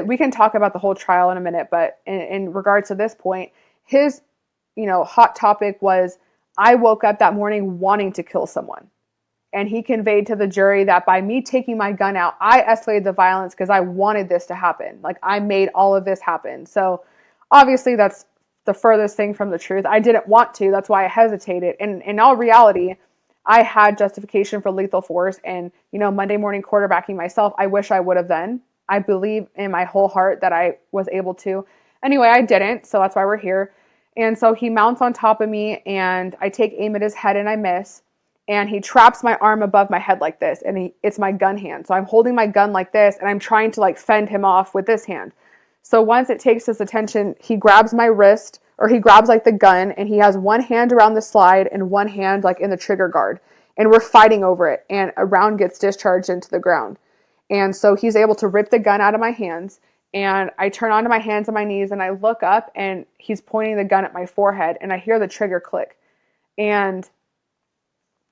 we can talk about the whole trial in a minute, but in regards to this point, his, hot topic was, I woke up that morning wanting to kill someone. And he conveyed to the jury that by me taking my gun out, I escalated the violence because I wanted this to happen. Like, I made all of this happen. So obviously that's the furthest thing from the truth. I didn't want to. That's why I hesitated. And in all reality, I had justification for lethal force. And, Monday morning quarterbacking myself, I wish I would have then. I believe in my whole heart that I was able to. Anyway, I didn't. So that's why we're here. And so he mounts on top of me, and I take aim at his head and I miss. And he traps my arm above my head like this, and it's my gun hand. So I'm holding my gun like this, and I'm trying to fend him off with this hand. So once it takes his attention, he grabs my wrist, or he grabs the gun, and he has one hand around the slide and one hand in the trigger guard. And we're fighting over it, and a round gets discharged into the ground. And so he's able to rip the gun out of my hands, and I turn onto my hands and my knees, and I look up, and he's pointing the gun at my forehead, and I hear the trigger click. And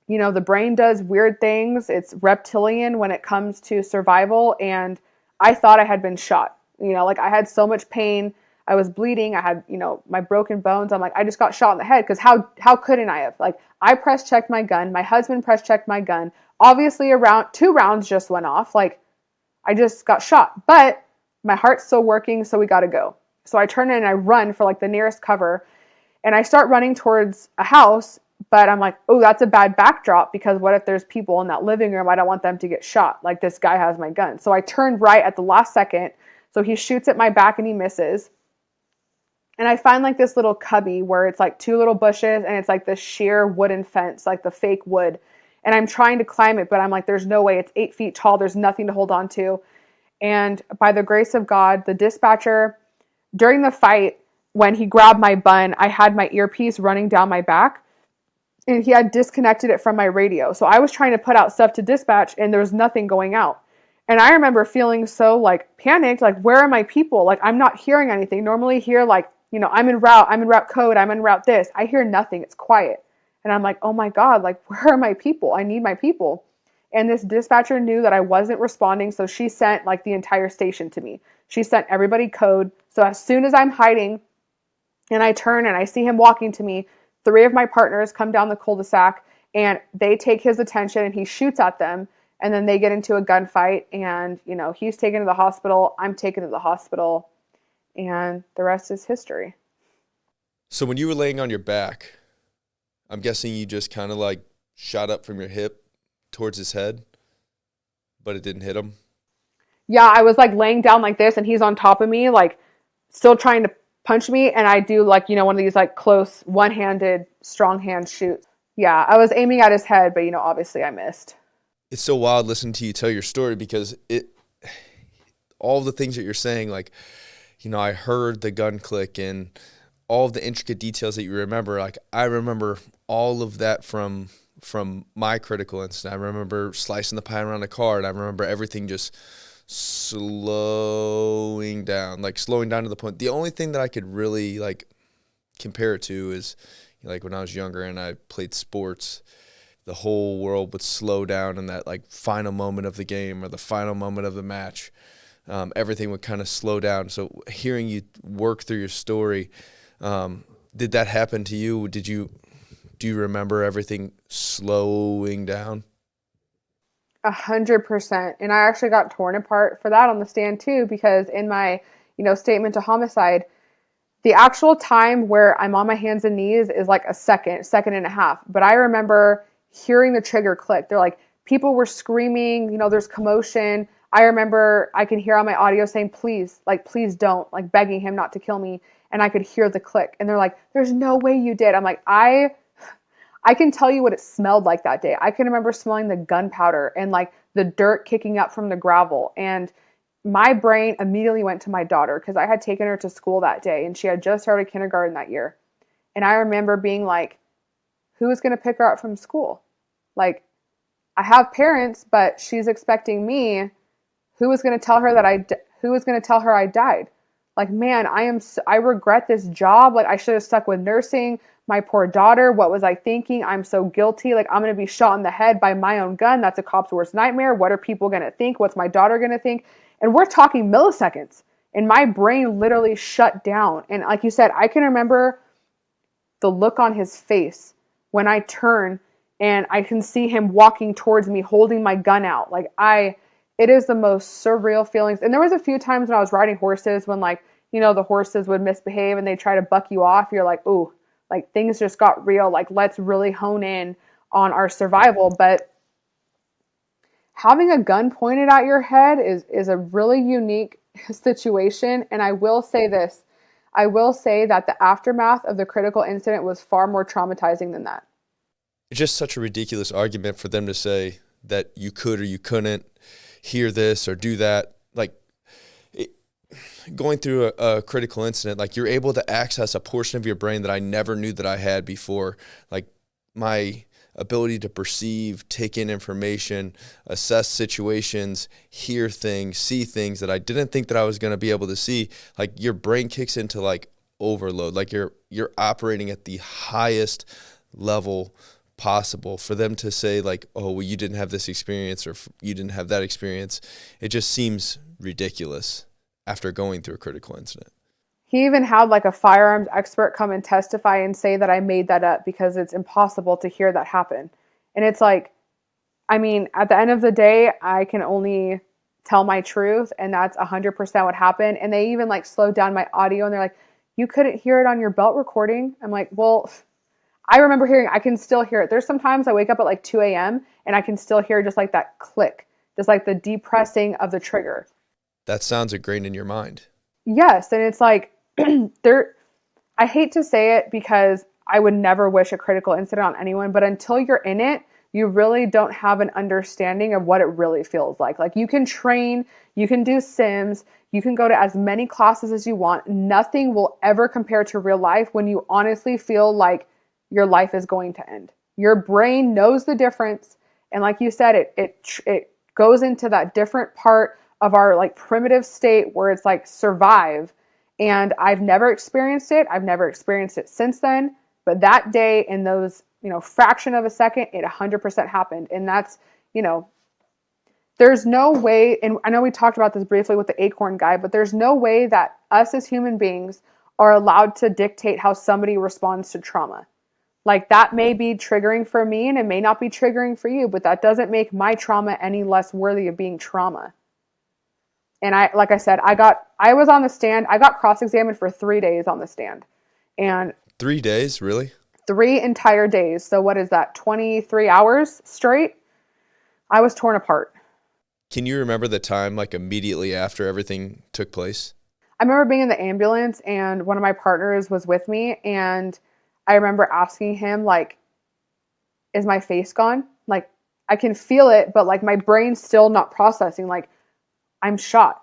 the brain does weird things. It's reptilian when it comes to survival. And I thought I had been shot. I had so much pain. I was bleeding. I had, my broken bones. I'm like, I just got shot in the head, because how couldn't I have? I press checked my gun. My husband press checked my gun. Obviously, around 2 rounds just went off. I just got shot. But my heart's still working, so we got to go. So I turn in and I run for the nearest cover. And I start running towards a house. But I'm like, oh, that's a bad backdrop, because what if there's people in that living room? I don't want them to get shot. This guy has my gun. So I turned right at the last second. So he shoots at my back and he misses. And I find this little cubby where it's 2 little bushes, and it's this sheer wooden fence, the fake wood. And I'm trying to climb it, but I'm there's no way. It's 8 feet tall. There's nothing to hold on to. And by the grace of God, the dispatcher, during the fight, when he grabbed my bun, I had my earpiece running down my back. And he had disconnected it from my radio. So I was trying to put out stuff to dispatch, and there was nothing going out. And I remember feeling so panicked, where are my people? I'm not hearing anything. Normally here, I'm in route code, I'm in route this. I hear nothing. It's quiet. And I'm like, oh my God, where are my people? I need my people. And this dispatcher knew that I wasn't responding. So she sent the entire station to me. She sent everybody code. So as soon as I'm hiding and I turn and I see him walking to me, 3 of my partners come down the cul-de-sac, and they take his attention, and he shoots at them, and then they get into a gunfight, and, he's taken to the hospital, I'm taken to the hospital, and the rest is history. So when you were laying on your back, I'm guessing you just kind of shot up from your hip towards his head, but it didn't hit him? Yeah, I was laying down like this, and he's on top of me, still trying to punch me, and I do one of these close one-handed strong hand shoots. Yeah, I was aiming at his head, but obviously I missed. It's so wild listening to you tell your story, because all the things that you're saying, I heard the gun click and all of the intricate details that you remember. I remember all of that from my critical incident. I remember slicing the pie around the car, and I remember everything just slowing down to the point. The only thing that I could really compare it to is when I was younger and I played sports, the whole world would slow down in that final moment of the game or the final moment of the match. Everything would kind of slow down. So hearing you work through your story, did that happen to you? Do you remember everything slowing down? 100%. And I actually got torn apart for that on the stand too, because in my, statement to homicide, the actual time where I'm on my hands and knees is a second and a half. But I remember hearing the trigger click. They're people were screaming, there's commotion. I remember I can hear on my audio saying, please don't, begging him not to kill me. And I could hear the click. And they're there's no way you did. I'm I can tell you what it smelled like that day. I can remember smelling the gunpowder and the dirt kicking up from the gravel. And my brain immediately went to my daughter, because I had taken her to school that day, and she had just started kindergarten that year. And I remember being who is going to pick her up from school? I have parents, but she's expecting me. Who is going to tell her who is going to tell her I died? Man, I regret this job. I should have stuck with nursing. My poor daughter, what was I thinking? I'm so guilty. I'm going to be shot in the head by my own gun. That's a cop's worst nightmare. What are people going to think? What's my daughter going to think? And we're talking milliseconds. And my brain literally shut down. And like you said, I can remember the look on his face when I turn and I can see him walking towards me holding my gun out. It is the most surreal feelings. And there was a few times when I was riding horses when like, the horses would misbehave and they try to buck you off. You're like, ooh, like things just got real. Like, let's really hone in on our survival. But having a gun pointed at your head is a really unique situation. And I will say this. I will say that the aftermath of the critical incident was far more traumatizing than that. It's just such a ridiculous argument for them to say that you could or you couldn't hear this or do that. Like, going through a critical incident, like you're able to access a portion of your brain that I never knew that I had before. Like my ability to perceive, take in information, assess situations, hear things, see things that I didn't think that I was going to be able to see. Like your brain kicks into like overload. Like you're operating at the highest level possible. For them to say like, oh, well, you didn't have this experience or you didn't have that experience, it just seems ridiculous after going through a critical incident. He even had like a firearms expert come and testify and say that I made that up because it's impossible to hear that happen. And it's like, I mean, at the end of the day, I can only tell my truth, and that's 100% what happened. And they even like slowed down my audio and they're like, you couldn't hear it on your belt recording. I'm like, well, I remember hearing, I can still hear it. There's sometimes I wake up at like 2 a.m. and I can still hear just like that click, just like the depressing of the trigger. That sounds ingrained in your mind. Yes. And it's like, I hate to say it because I would never wish a critical incident on anyone, but until you're in it, you really don't have an understanding of what it really feels like. Like you can train, you can do sims, you can go to as many classes as you want. Nothing will ever compare to real life when you honestly feel like your life is going to end. Your brain knows the difference. And like you said, it goes into that different part of our like primitive state where it's like survive. And I've never experienced it. I've never experienced it since then. But that day in those, fraction of a second, it 100% happened. And that's, there's no way, and I know we talked about this briefly with the acorn guy, but there's no way that us as human beings are allowed to dictate how somebody responds to trauma. Like that may be triggering for me and it may not be triggering for you, but that doesn't make my trauma any less worthy of being trauma. And like I said, I was on the stand. I got cross-examined for 3 days on the stand. And 3 days, really? 3 entire days. So what is that? 23 hours straight? I was torn apart. Can you remember the time like immediately after everything took place? I remember being in the ambulance and one of my partners was with me. And I remember asking him, like, is my face gone? Like, I can feel it, but like my brain's still not processing. Like, I'm shot.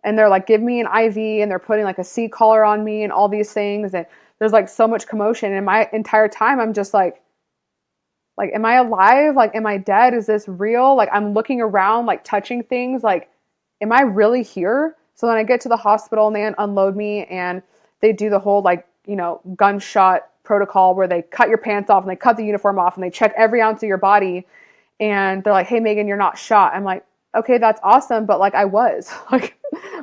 And they're like, give me an IV and they're putting like a C collar on me and all these things. And there's like so much commotion. And my entire time, I'm just like, am I alive? Like, am I dead? Is this real? Like, I'm looking around, like touching things. Like, am I really here? So then I get to the hospital and they unload me and they do the whole like, gunshot protocol where they cut your pants off and they cut the uniform off and they check every ounce of your body. And they're like, hey, Meagan, you're not shot. I'm like, okay, that's awesome. But like I was like,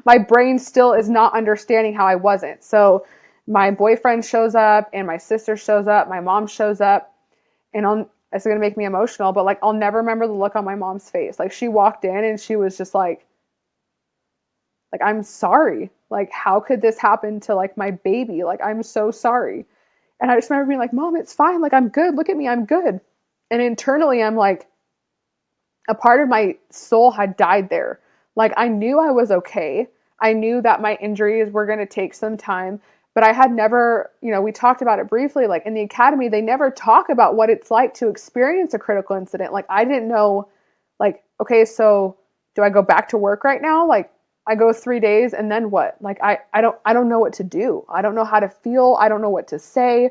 my brain still is not understanding how I wasn't. So my boyfriend shows up and my sister shows up, my mom shows up, and it's going to make me emotional, but like, I'll never remember the look on my mom's face. Like she walked in and she was just like, I'm sorry. Like, how could this happen to like my baby? Like, I'm so sorry. And I just remember being like, Mom, it's fine. Like, I'm good. Look at me. I'm good. And internally, I'm like, a part of my soul had died there. Like I knew I was okay. I knew that my injuries were going to take some time, but I had never, we talked about it briefly, like in the academy, they never talk about what it's like to experience a critical incident. Like I didn't know, like, okay, so do I go back to work right now? Like I go 3 days and then what? Like, I don't know what to do. I don't know how to feel. I don't know what to say.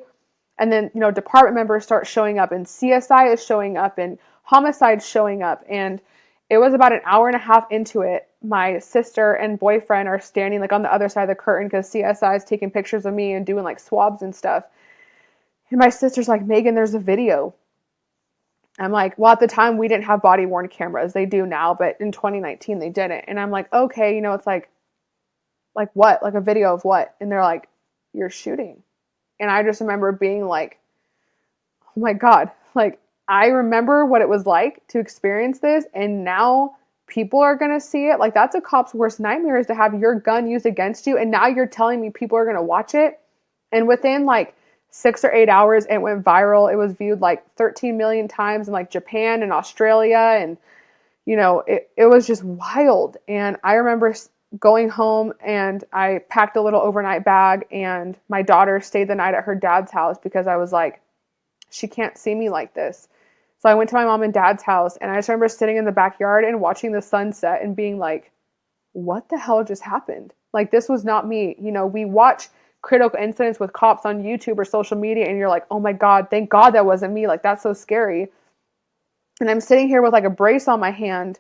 And then, department members start showing up and CSI is showing up and homicide showing up. And it was about an hour and a half into it. My sister and boyfriend are standing like on the other side of the curtain because CSI is taking pictures of me and doing like swabs and stuff. And my sister's like, Meagan, there's a video. I'm like, well, at the time we didn't have body worn cameras. They do now, but in 2019 they didn't. And I'm like, okay, it's like what? Like a video of what? And they're like, you're shooting. And I just remember being like, oh my God, like I remember what it was like to experience this, and now people are going to see it. Like, that's a cop's worst nightmare, is to have your gun used against you, and now you're telling me people are going to watch it. And within like 6 or 8 hours, it went viral. It was viewed like 13 million times in like Japan and Australia, and it was just wild. And I remember going home, and I packed a little overnight bag, and my daughter stayed the night at her dad's house because I was like, she can't see me like this. So I went to my mom and dad's house, and I just remember sitting in the backyard and watching the sunset and being like, what the hell just happened? Like, this was not me. We watch critical incidents with cops on YouTube or social media, and you're like, oh my God, thank God that wasn't me. Like, that's so scary. And I'm sitting here with like a brace on my hand,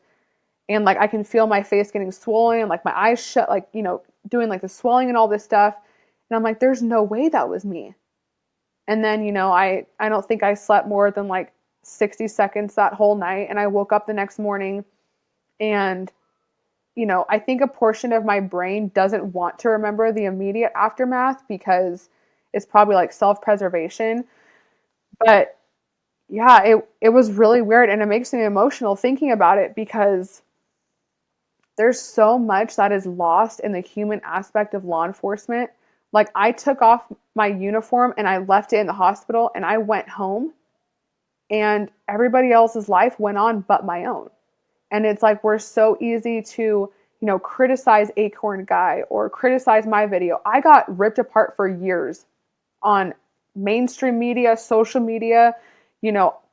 and like I can feel my face getting swollen, and like my eyes shut, like, doing like the swelling and all this stuff. And I'm like, there's no way that was me. And then, I don't think I slept more than like 60 seconds that whole night. And I woke up the next morning, and, I think a portion of my brain doesn't want to remember the immediate aftermath because it's probably like self-preservation. But yeah, it was really weird, and it makes me emotional thinking about it because there's so much that is lost in the human aspect of law enforcement. Like, I took off my uniform and I left it in the hospital, and I went home, and everybody else's life went on but my own. And it's like, we're so easy to, criticize Acorn Guy or criticize my video. I got ripped apart for years on mainstream media, social media.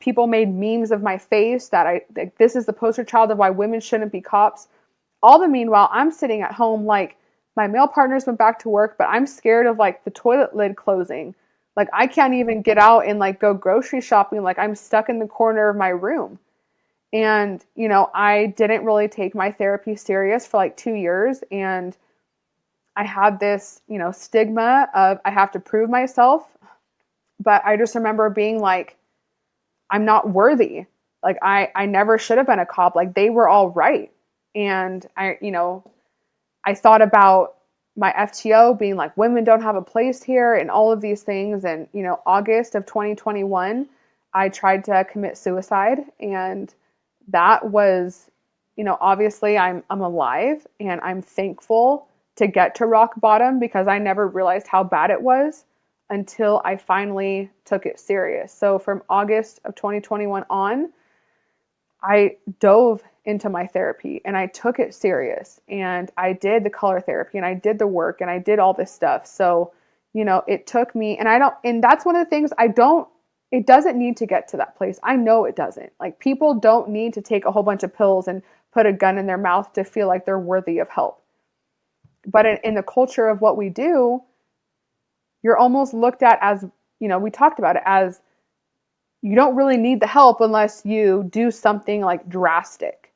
People made memes of my face that this is the poster child of why women shouldn't be cops. All the meanwhile, I'm sitting at home, like, my male partners went back to work, but I'm scared of like the toilet lid closing. Like, I can't even get out and like go grocery shopping. Like, I'm stuck in the corner of my room. And, I didn't really take my therapy serious for like 2 years. And I had this, stigma of I have to prove myself. But I just remember being like, I'm not worthy. Like, I never should have been a cop. Like, they were all right. And I thought about my FTO being like, women don't have a place here and all of these things. And, August of 2021, I tried to commit suicide. And that was, obviously I'm alive, and I'm thankful to get to rock bottom because I never realized how bad it was until I finally took it serious. So from August of 2021 on, I dove into my therapy and I took it serious, and I did the color therapy and I did the work and I did all this stuff. So, it took me, and that's one of the things it doesn't need to get to that place. I know it doesn't. Like, people don't need to take a whole bunch of pills and put a gun in their mouth to feel like they're worthy of help. But in the culture of what we do, you're almost looked at as, we talked about it as, you don't really need the help unless you do something like drastic.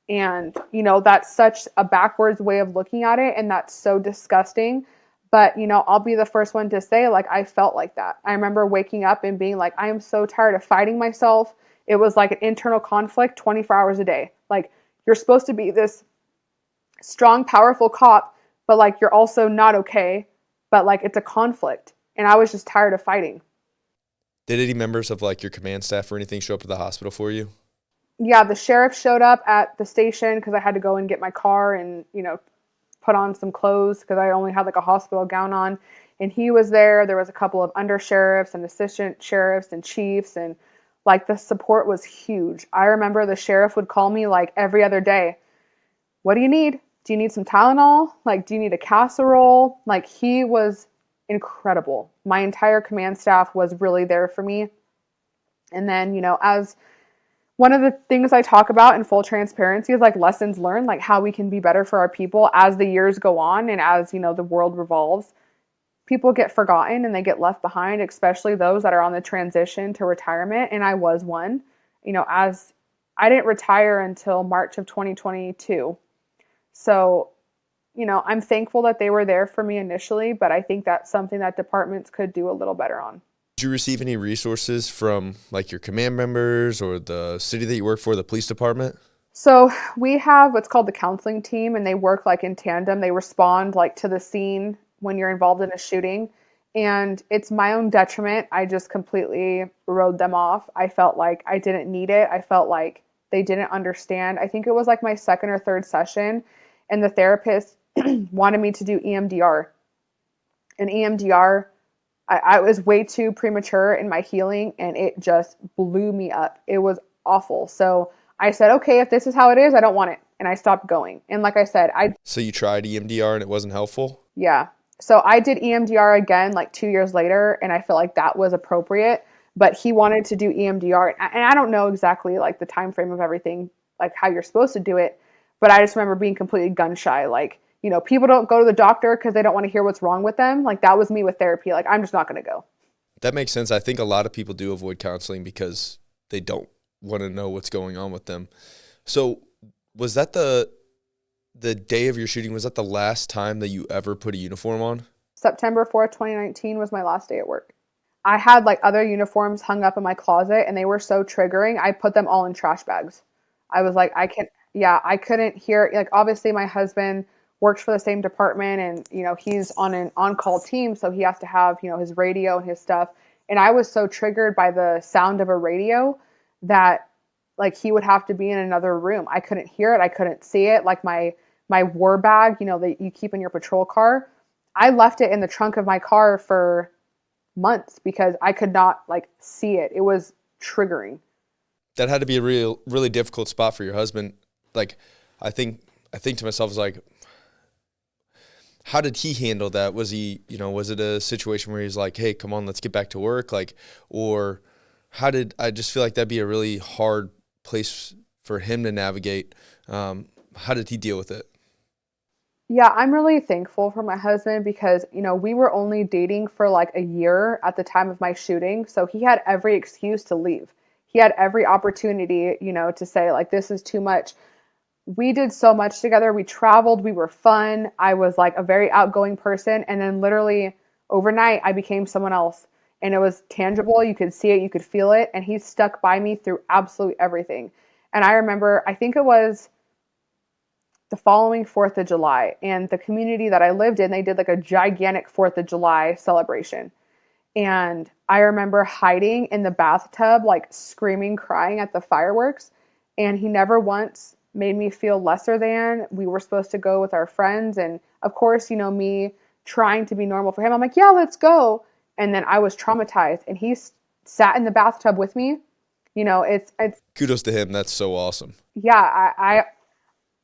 And, that's such a backwards way of looking at it. And that's so disgusting. But, I'll be the first one to say, like, I felt like that. I remember waking up and being like, I am so tired of fighting myself. It was like an internal conflict 24 hours a day. Like, you're supposed to be this strong, powerful cop, but like, you're also not okay. But like, it's a conflict. And I was just tired of fighting. Did any members of like your command staff or anything show up at the hospital for you? Yeah, the sheriff showed up at the station because I had to go and get my car and, put on some clothes because I only had like a hospital gown on. And he was there. There was a couple of under sheriffs and assistant sheriffs and chiefs, and like, the support was huge. I remember the sheriff would call me like every other day. What do you need? Do you need some Tylenol? Like, do you need a casserole? Like, he was incredible. My entire command staff was really there for me. And then, as one of the things I talk about in full transparency is like lessons learned, like how we can be better for our people as the years go on and as, the world revolves. People get forgotten and they get left behind, especially those that are on the transition to retirement. And I was one, as I didn't retire until March of 2022. So, I'm thankful that they were there for me initially, but I think that's something that departments could do a little better on. Did you receive any resources from like your command members or the city that you work for, the police department? So we have what's called the counseling team, and they work like in tandem. They respond like to the scene when you're involved in a shooting. And it's my own detriment. I just completely wrote them off. I felt like I didn't need it. I felt like they didn't understand. I think it was like my second or third session, and the therapist wanted me to do EMDR. And EMDR, I was way too premature in my healing, and it just blew me up. It was awful. So I said, okay, if this is how it is, I don't want it. And I stopped going. And like I said, So you tried EMDR and it wasn't helpful? yeah. So I did EMDR again like 2 years later, and I feel like that was appropriate. But he wanted to do EMDR, and I don't know exactly like the time frame of everything, like how you're supposed to do it. But I just remember being completely gun shy. Like, people don't go to the doctor because they don't want to hear what's wrong with them. Like that was me with therapy. Like I'm just not going to go. That makes sense. I think a lot of people do avoid counseling because they don't want to know what's going on with them. So was that the day of your shooting, was that the last time that you ever put a uniform on? September 4th, 2019 was my last day at work. I had like other uniforms hung up in my closet, and they were so triggering. I put them all in trash bags. I was like, I couldn't hear, like, obviously my husband works for the same department, and, he's on an on-call team. So he has to have, his radio and his stuff. And I was so triggered by the sound of a radio that like he would have to be in another room. I couldn't hear it. I couldn't see it. Like my war bag, that you keep in your patrol car, I left it in the trunk of my car for months because I could not like see it. It was triggering. That had to be a really difficult spot for your husband. Like, I think to myself, like, how did he handle that? Was he, was it a situation where he's like, hey, come on, let's get back to work? Like, or I just feel like that'd be a really hard place for him to navigate. How did he deal with it? Yeah, I'm really thankful for my husband because, we were only dating for like a year at the time of my shooting. So he had every excuse to leave. He had every opportunity, to say like, this is too much. We did so much together. We traveled. We were fun. I was like a very outgoing person. And then literally overnight, I became someone else. And it was tangible. You could see it. You could feel it. And he stuck by me through absolutely everything. And I remember, I think it was the following 4th of July, and the community that I lived in, they did like a gigantic 4th of July celebration. And I remember hiding in the bathtub, like screaming, crying at the fireworks. And he never once made me feel lesser than. We were supposed to go with our friends. And of course, me trying to be normal for him, I'm like, yeah, let's go. And then I was traumatized, and he sat in the bathtub with me. It's Kudos to him. That's so awesome. Yeah,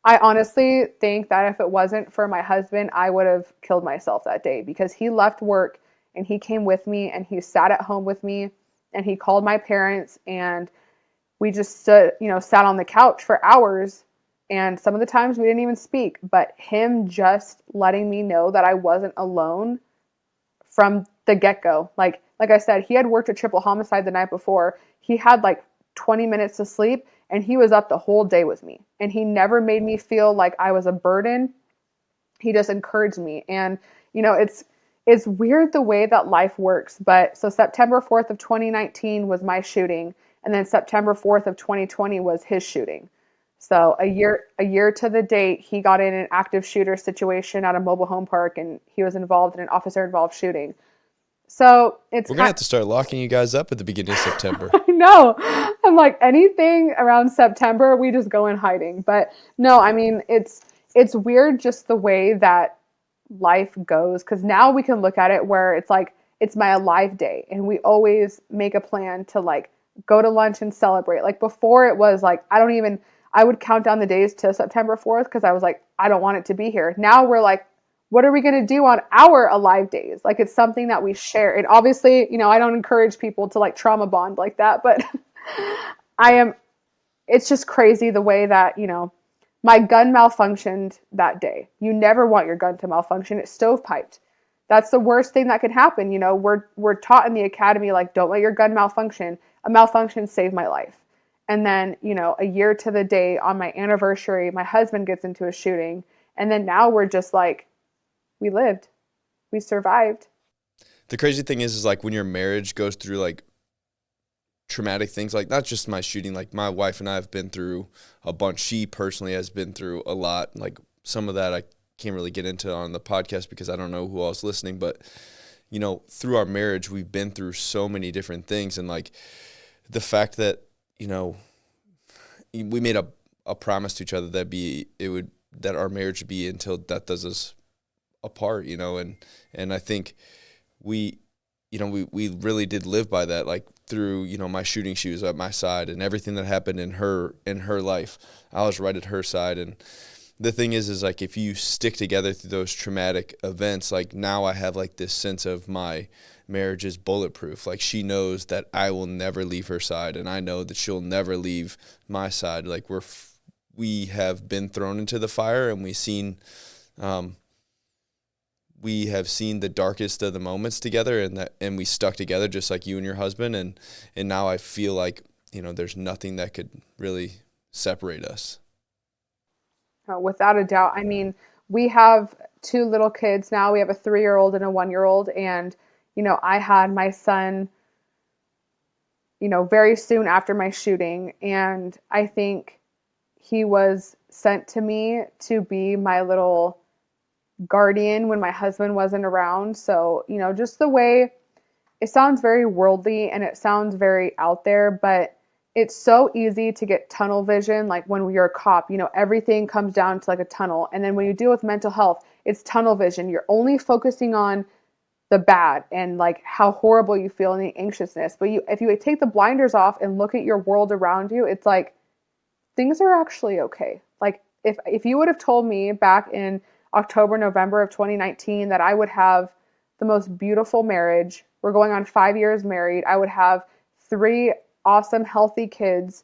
I honestly think that if it wasn't for my husband, I would have killed myself that day because he left work and he came with me and he sat at home with me and he called my parents, and we just sat on the couch for hours. And some of the times we didn't even speak, but him just letting me know that I wasn't alone from the get-go. Like I said, he had worked a triple homicide the night before. He had like 20 minutes to sleep, and he was up the whole day with me. And he never made me feel like I was a burden. He just encouraged me. And, it's weird the way that life works. But so September 4th of 2019 was my shooting. And then September 4th of 2020 was his shooting. So a year to the date, he got in an active shooter situation at a mobile home park, and he was involved in an officer-involved shooting. So we're going to have to start locking you guys up at the beginning of September. I know. I'm like, anything around September, we just go in hiding. But no, I mean, it's weird just the way that life goes. Because now we can look at it where it's like, it's my alive day. And we always make a plan to like go to lunch and celebrate. Like before it was like, I would count down the days to September 4th because I was like, I don't want it to be here. Now we're like, what are we going to do on our alive days? Like it's something that we share. And obviously, I don't encourage people to like trauma bond like that, but it's just crazy the way that, my gun malfunctioned that day. You never want your gun to malfunction. It's stovepiped. That's the worst thing that could happen. We're taught in the academy, like, don't let your gun malfunction. A malfunction saved my life. And then, a year to the day on my anniversary, my husband gets into a shooting. And then now we're just like, we lived, we survived. The crazy thing is like when your marriage goes through like traumatic things, like not just my shooting, like my wife and I have been through a bunch. She personally has been through a lot. Like some of that I can't really get into on the podcast because I don't know who else listening, but through our marriage, we've been through so many different things. And like the fact that, we made a promise to each other that our marriage would be until death does us apart, and I think we really did live by that, like through, my shooting, she was at my side, and everything that happened in her life, I was right at her side. And the thing is like, if you stick together through those traumatic events, like now I have like this sense of my marriage is bulletproof. Like she knows that I will never leave her side, and I know that she'll never leave my side. Like we have been thrown into the fire, and we have seen the darkest of the moments together, and we stuck together just like you and your husband. And now I feel like, there's nothing that could really separate us. Without a doubt. I mean, we have 2 little kids now. We have a 3-year-old and a 1-year-old. And, I had my son, very soon after my shooting. And I think he was sent to me to be my little guardian when my husband wasn't around. So, just the way it sounds very worldly and it sounds very out there, but it's so easy to get tunnel vision. Like when you're a cop, everything comes down to like a tunnel. And then when you deal with mental health, it's tunnel vision. You're only focusing on the bad and like how horrible you feel and the anxiousness. But if you take the blinders off and look at your world around you, it's like things are actually okay. Like if you would have told me back in October, November of 2019 that I would have the most beautiful marriage, we're going on 5 years married, I would have 3 awesome, healthy kids,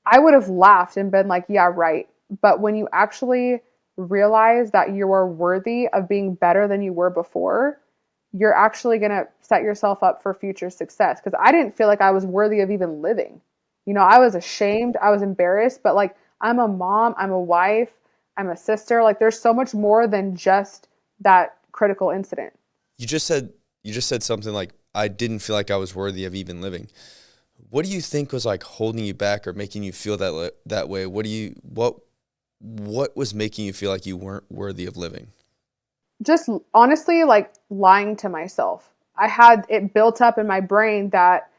I would have laughed and been like, yeah, right. But when you actually realize that you are worthy of being better than you were before, you're actually going to set yourself up for future success. Because I didn't feel like I was worthy of even living. I was ashamed, I was embarrassed, but like I'm a mom, I'm a wife, I'm a sister. Like there's so much more than just that critical incident. You just said something like, I didn't feel like I was worthy of even living. What do you think was like holding you back or making you feel that way? What was making you feel like you weren't worthy of living? Just honestly, like lying to myself. I had it built up in my brain that,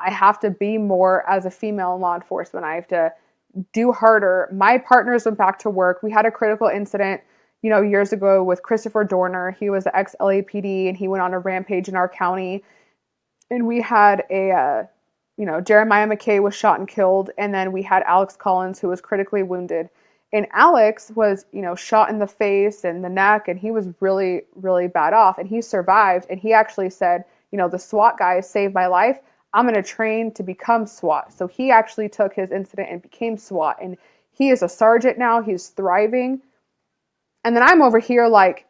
I have to be more as a female in law enforcement. I have to do harder. My partners went back to work. We had a critical incident, years ago with Christopher Dorner. He was the ex-LAPD and he went on a rampage in our county. And we had Jeremiah McKay was shot and killed. And then we had Alex Collins, who was critically wounded. And Alex was, shot in the face and the neck, and he was really, really bad off. And he survived. And he actually said, the SWAT guys saved my life. I'm going to train to become SWAT. So he actually took his incident and became SWAT. And he is a sergeant now. He's thriving. And then I'm over here like,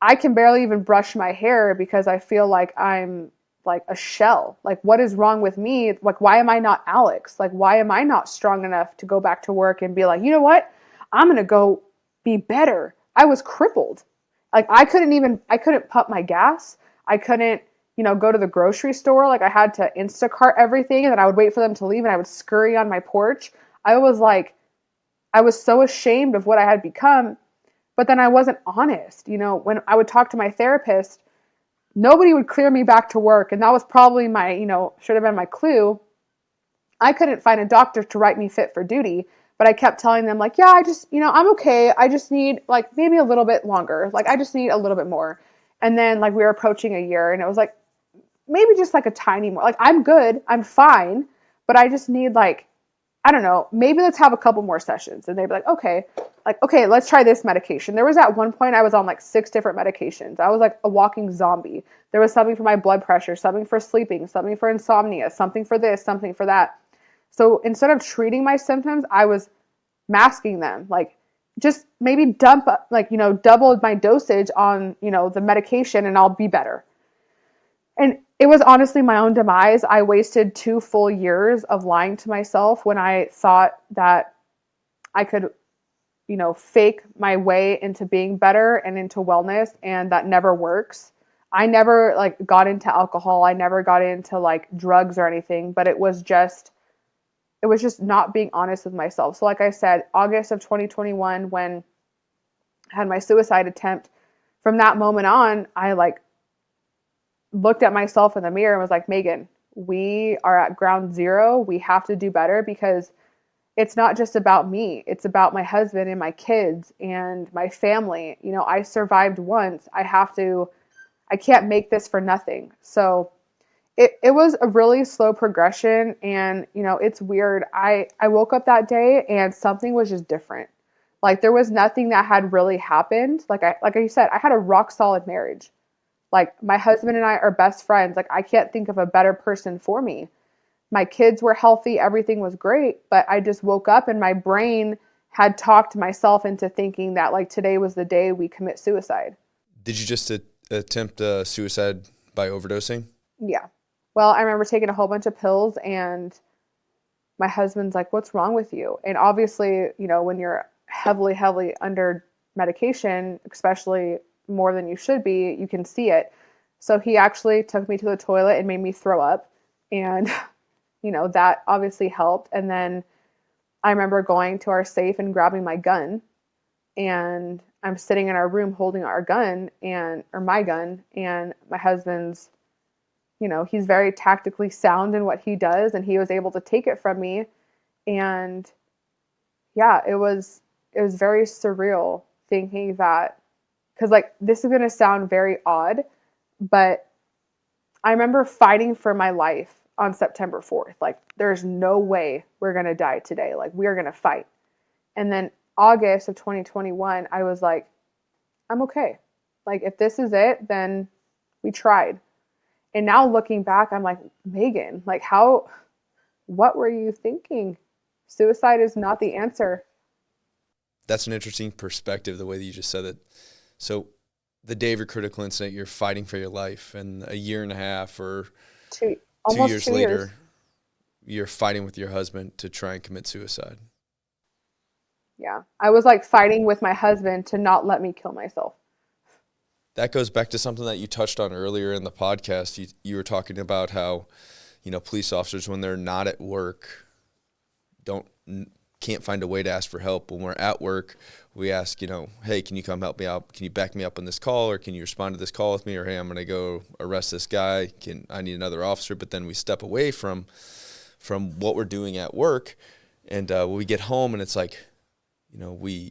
I can barely even brush my hair because I feel like I'm like a shell. Like, what is wrong with me? Like, why am I not Alex? Like, why am I not strong enough to go back to work and be like, you know what? I'm going to go be better. I was crippled. Like, I couldn't pump my gas. I couldn't, go to the grocery store. Like, I had to Instacart everything, and then I would wait for them to leave and I would scurry on my porch. I was so ashamed of what I had become, but then I wasn't honest. When I would talk to my therapist, nobody would clear me back to work. And that was probably my, should have been my clue. I couldn't find a doctor to write me fit for duty, but I kept telling them like, yeah, I just, I'm okay. I just need like maybe a little bit longer. Like I just need a little bit more. And then like we were approaching a year and it was like, maybe just like a tiny more, like I'm good, I'm fine, but I just need like, I don't know, maybe let's have a couple more sessions. And they'd be like, okay, let's try this medication. There was at one point I was on like 6 different medications. I was like a walking zombie. There was something for my blood pressure, something for sleeping, something for insomnia, something for this, something for that. So instead of treating my symptoms, I was masking them. Like just maybe double my dosage on, the medication and I'll be better. And it was honestly my own demise. I wasted 2 full years of lying to myself when I thought that I could, fake my way into being better and into wellness, and that never works. I never like got into alcohol. I never got into like drugs or anything, but it was just not being honest with myself. So like I said, August of 2021, when I had my suicide attempt, from that moment on, I like looked at myself in the mirror and was like, Meagan, we are at ground zero. We have to do better because it's not just about me. It's about my husband and my kids and my family. You know, I survived once. I can't make this for nothing. So it was a really slow progression. And, you know, it's weird. I woke up that day and something was just different. Like there was nothing that had really happened. Like I said, I had a rock solid marriage. Like my husband and I are best friends. Like I can't think of a better person for me. My kids were healthy, everything was great, but I just woke up and my brain had talked myself into thinking that like today was the day we commit suicide. Did you just attempt suicide by overdosing? Yeah. Well, I remember taking a whole bunch of pills and my husband's like, "What's wrong with you?" And obviously, you know, when you're heavily under medication, especially more than you should be, you can see it. So he actually took me to the toilet and made me throw up. And you know, that obviously helped. And then I remember going to our safe and grabbing my gun. And I'm sitting in our room holding our gun or my gun. And my husband's, you know, he's very tactically sound in what he does. And he was able to take it from me. And yeah, it was very surreal thinking that, because like this is going to sound very odd, but I remember fighting for my life on September 4th. Like, there's no way we're going to die today. Like, we are going to fight. And then August of 2021, I was like, I'm okay. Like, if this is it, then we tried. And now looking back, I'm like, Meagan, like, what were you thinking? Suicide is not the answer. That's an interesting perspective, the way that you just said it. So the day of your critical incident, you're fighting for your life, and a year and a half or Almost 2 years 2 later, years. you're fighting with your husband to try and commit suicide. Yeah. I was like fighting with my husband to not let me kill myself. That goes back to something that you touched on earlier in the podcast. You were talking about how, you know, police officers, when they're not at work, can't find a way to ask for help. When we're at work, we ask, you know, hey, can you come help me out? Can you back me up on this call, or can you respond to this call with me? Or hey, I'm going to go arrest this guy. I need another officer? But then we step away from what we're doing at work, and when we get home, and it's like, you know, we're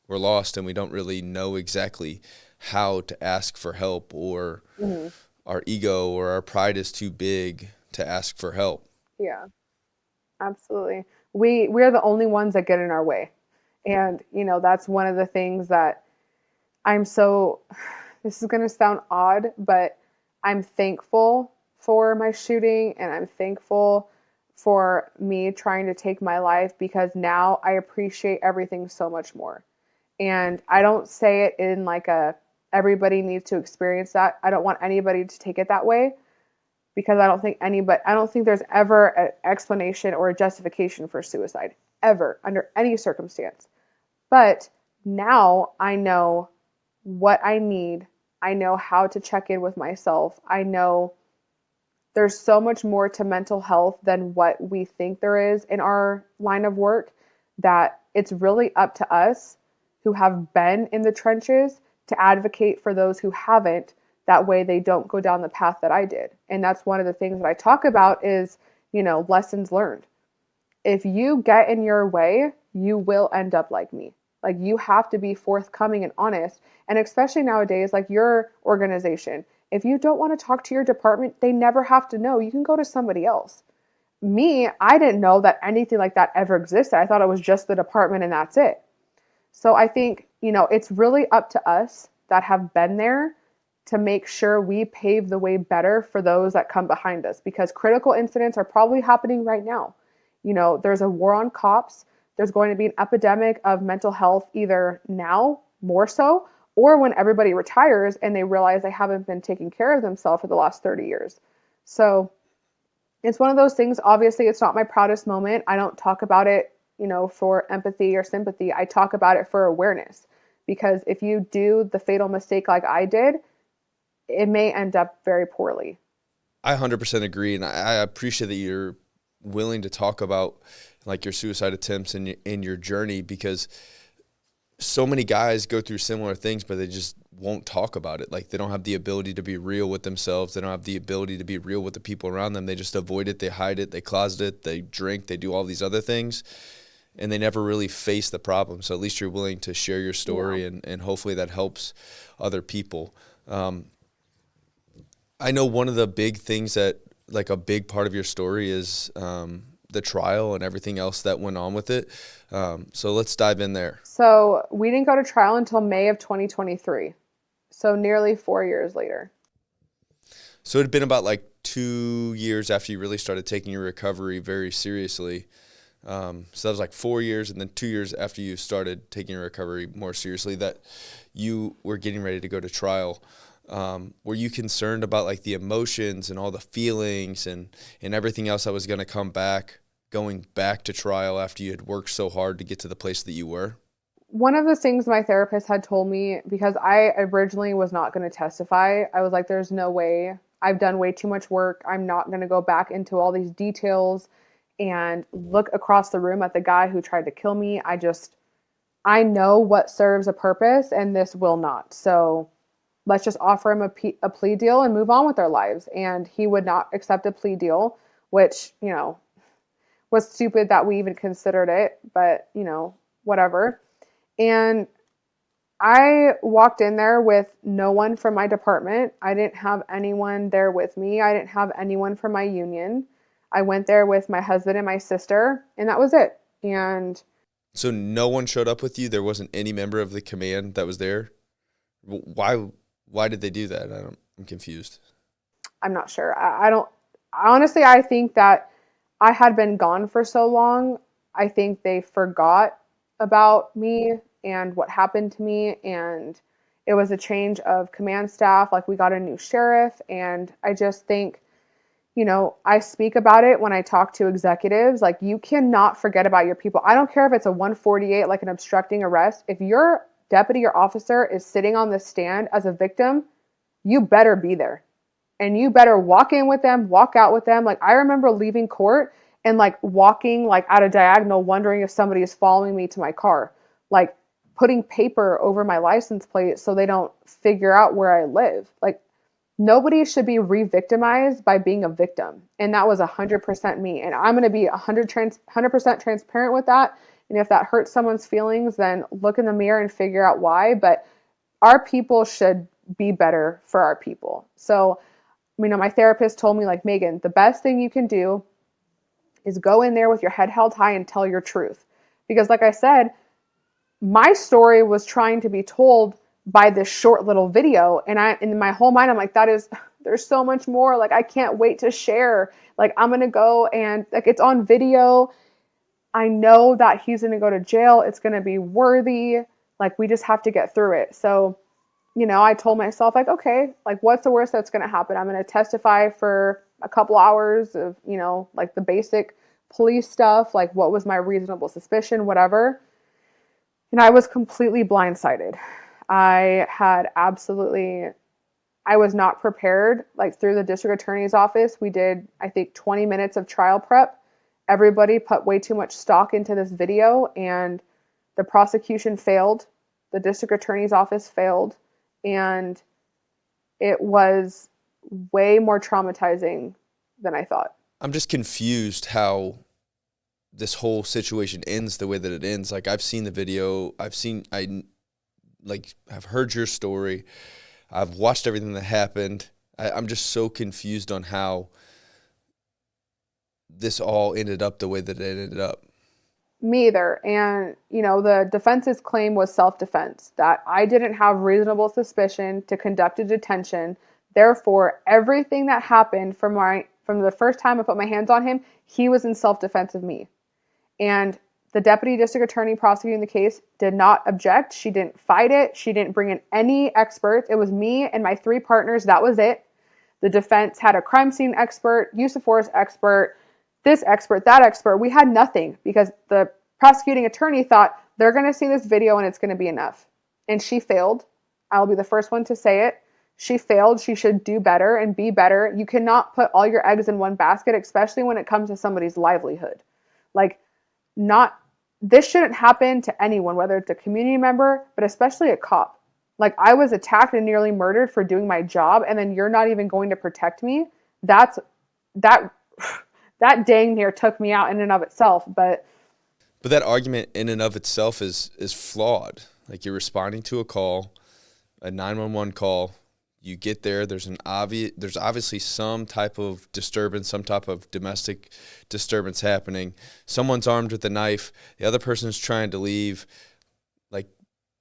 lost and we don't really know exactly how to ask for help, or our ego or our pride is too big to ask for help. Yeah, absolutely. We're the only ones that get in our way. And, you know, that's one of the things that this is going to sound odd, but I'm thankful for my shooting and I'm thankful for me trying to take my life, because now I appreciate everything so much more. And I don't say it in like everybody needs to experience that. I don't want anybody to take it that way, because I don't think there's ever an explanation or a justification for suicide, ever, under any circumstance. But now I know what I need. I know how to check in with myself. I know there's so much more to mental health than what we think there is in our line of work, that it's really up to us who have been in the trenches to advocate for those who haven't. That way they don't go down the path that I did. And that's one of the things that I talk about is, you know, lessons learned. If you get in your way, you will end up like me. Like, you have to be forthcoming and honest. And especially nowadays, like your organization, if you don't want to talk to your department, they never have to know. You can go to somebody else. Me, I didn't know that anything like that ever existed. I thought it was just the department and that's it. So I think, you know, it's really up to us that have been there to make sure we pave the way better for those that come behind us, because critical incidents are probably happening right now. You know, there's a war on cops. There's going to be an epidemic of mental health either now, more so, or when everybody retires and they realize they haven't been taking care of themselves for the last 30 years. So it's one of those things. Obviously, it's not my proudest moment. I don't talk about it, you know, for empathy or sympathy. I talk about it for awareness, because if you do the fatal mistake like I did, it may end up very poorly. I 100% agree, and I appreciate that you're willing to talk about like your suicide attempts and in your journey, because so many guys go through similar things, but they just won't talk about it. Like, they don't have the ability to be real with themselves. They don't have the ability to be real with the people around them. They just avoid it. They hide it. They closet it. They drink. They do all these other things, and they never really face the problem. So at least you're willing to share your story, and hopefully that helps other people. I know one of the big things that, like, a big part of your story is the trial and everything else that went on with it. So let's dive in there. So we didn't go to trial until May of 2023. So nearly 4 years later. So it had been about like 2 years after you really started taking your recovery very seriously. So that was like 4 years, and then 2 years after you started taking your recovery more seriously, that you were getting ready to go to trial. Were you concerned about like the emotions and all the feelings and everything else that was going to come back, going back to trial after you had worked so hard to get to the place that you were? One of the things my therapist had told me, because I originally was not going to testify, I was like, there's no way. I've done way too much work. I'm not going to go back into all these details and look across the room at the guy who tried to kill me. I know what serves a purpose, and this will not. So let's just offer him a plea deal and move on with our lives. And he would not accept a plea deal, which, was stupid that we even considered it, but, whatever. And I walked in there with no one from my department. I didn't have anyone there with me. I didn't have anyone from my union. I went there with my husband and my sister, and that was it. And so no one showed up with you? There wasn't any member of the command that was there? Why did they do that? I'm confused. I'm not sure. Honestly, I think that I had been gone for so long. I think they forgot about me and what happened to me. And it was a change of command staff. Like, we got a new sheriff. And I just think, I speak about it when I talk to executives. Like, you cannot forget about your people. I don't care if it's a 148, like an obstructing arrest. If your deputy or officer is sitting on the stand as a victim, you better be there. And you better walk in with them, walk out with them. Like, I remember leaving court and like walking like at a diagonal, wondering if somebody is following me to my car, like putting paper over my license plate so they don't figure out where I live. Like, nobody should be re-victimized by being a victim. And that was 100% me. And I'm going to be 100% transparent with that. And if that hurts someone's feelings, then look in the mirror and figure out why. But our people should be better for our people. So, my therapist told me, like, Meagan, the best thing you can do is go in there with your head held high and tell your truth. Because like I said, my story was trying to be told by this short little video. And in my whole mind, I'm like, there's so much more. Like, I can't wait to share. Like, I'm going to go and like, it's on video. I know that he's going to go to jail. It's going to be worthy. Like, we just have to get through it. So, I told myself, like, okay, like, what's the worst that's going to happen? I'm going to testify for a couple hours of, like the basic police stuff, like what was my reasonable suspicion, whatever. And I was completely blindsided. I was not prepared. Like, through the district attorney's office, we did, I think, 20 minutes of trial prep. Everybody put way too much stock into this video, and the prosecution failed. The district attorney's office failed. And it was way more traumatizing than I thought. I'm just confused how this whole situation ends the way that it ends. Like, I've seen the video. I've heard your story. I've watched everything that happened. I'm just so confused on how this all ended up the way that it ended up. Me either. And, the defense's claim was self-defense, that I didn't have reasonable suspicion to conduct a detention. Therefore, everything that happened from the first time I put my hands on him, he was in self-defense of me. And the deputy district attorney prosecuting the case did not object. She didn't fight it. She didn't bring in any experts. It was me and my 3 partners. That was it. The defense had a crime scene expert, use of force expert, this expert, that expert. We had nothing because the prosecuting attorney thought they're going to see this video and it's going to be enough. And she failed. I'll be the first one to say it. She failed. She should do better and be better. You cannot put all your eggs in one basket, especially when it comes to somebody's livelihood. Like, this shouldn't happen to anyone, whether it's a community member, but especially a cop. Like, I was attacked and nearly murdered for doing my job, and then you're not even going to protect me. That's that that dang near took me out in and of itself. But that argument in and of itself is flawed. Like, you're responding to a call, a 911 call. You get there. There's obviously some type of disturbance, some type of domestic disturbance happening. Someone's armed with a knife. The other person's trying to leave. Like,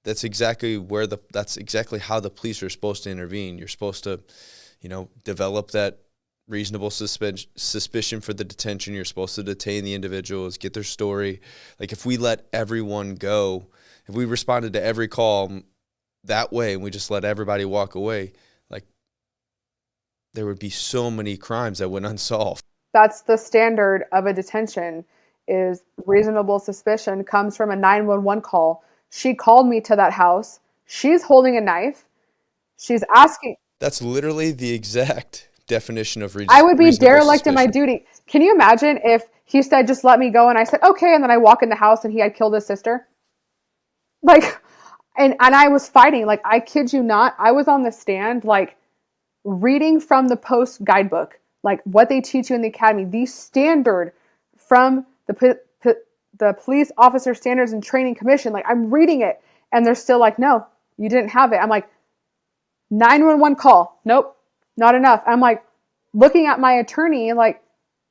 that's exactly how the police are supposed to intervene. You're supposed to, develop that reasonable suspicion for the detention. You're supposed to detain the individuals, get their story. Like, if we let everyone go, if we responded to every call that way and we just let everybody walk away, like, there would be so many crimes that went unsolved. That's the standard of a detention, is reasonable suspicion comes from a 911 call. She called me to that house. She's holding a knife. She's asking. That's literally the exact definition of I would be reasonable derelict in my suspicion. duty. Can you imagine if he said, just let me go, and I said, okay, and then I walk in the house and he had killed his sister? Like, and I was fighting. Like, I kid you not, I was on the stand, like, reading from the post guidebook, like what they teach you in the academy, the standard from the Police Officer Standards and Training Commission. Like, I'm reading it, and they're still like, no, you didn't have it. I'm like, 911 call. Nope, not enough. I'm like looking at my attorney and like,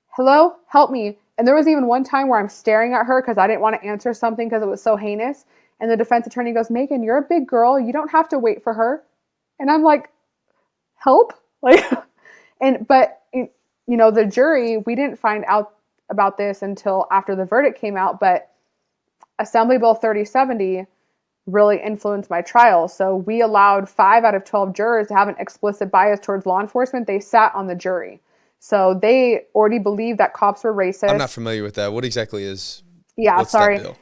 hello, help me. And there was even one time where I'm staring at her because I didn't want to answer something because it was so heinous. And the defense attorney goes, Meagan, you're a big girl. You don't have to wait for her. And I'm like, help? Like, but the jury, we didn't find out about this until after the verdict came out, but Assembly Bill 3070 really influenced my trial. So we allowed 5 out of 12 jurors to have an explicit bias towards law enforcement. They sat on the jury. So they already believed that cops were racist. I'm not familiar with that. What exactly is what's that bill?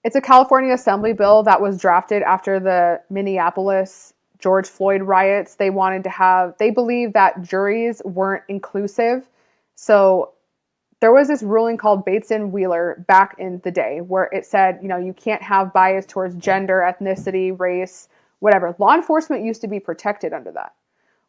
It's a California Assembly bill that was drafted after the Minneapolis George Floyd riots. They believed that juries weren't inclusive. So there was this ruling called Bates and Wheeler back in the day where it said, you can't have bias towards gender, ethnicity, race, whatever. Law enforcement used to be protected under that.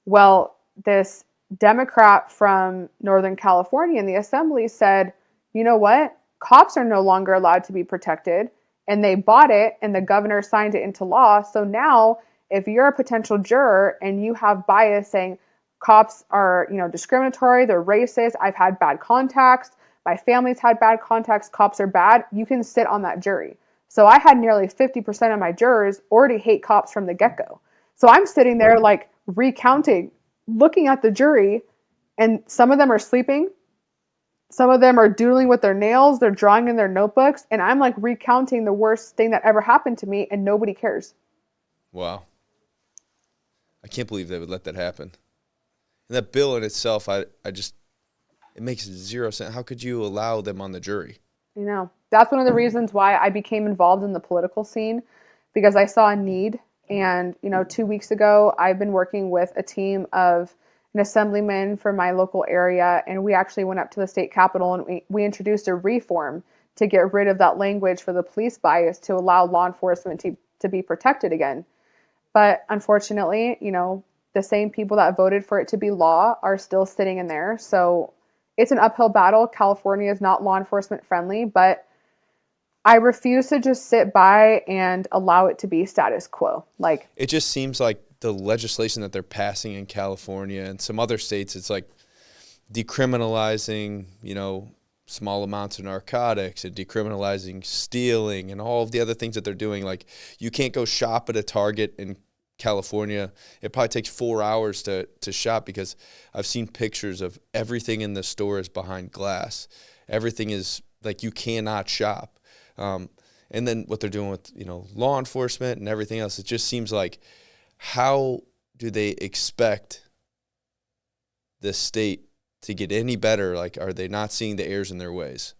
Well, this Democrat from Northern California in the assembly said, you know what? Cops are no longer allowed to be protected. And they bought it, and the governor signed it into law. So now, if you're a potential juror and you have bias saying cops are, discriminatory, they're racist, I've had bad contacts, my family's had bad contacts, cops are bad, you can sit on that jury. So I had nearly 50% of my jurors already hate cops from the get-go. So I'm sitting there like recounting, looking at the jury, and some of them are sleeping. Some of them are doodling with their nails. They're drawing in their notebooks. And I'm like recounting the worst thing that ever happened to me, and nobody cares. Wow. I can't believe they would let that happen. And that bill in itself, it makes zero sense. How could you allow them on the jury? I know. That's one of the reasons why I became involved in the political scene, because I saw a need. And, 2 weeks ago, I've been working with a team of an assemblyman from my local area, and we actually went up to the state capitol and we introduced a reform to get rid of that language for the police bias to allow law enforcement to be protected again. But unfortunately, the same people that voted for it to be law are still sitting in there. So it's an uphill battle. California is not law enforcement friendly, but I refuse to just sit by and allow it to be status quo. Like, it just seems like the legislation that they're passing in California and some other states, it's like decriminalizing, small amounts of narcotics and decriminalizing stealing and all of the other things that they're doing. Like, you can't go shop at a Target in California. It probably takes 4 hours to shop because I've seen pictures of everything in the store is behind glass. Everything is like, you cannot shop. And then what they're doing with, law enforcement and everything else, it just seems like, how do they expect the state to get any better? Like, are they not seeing the errors in their ways?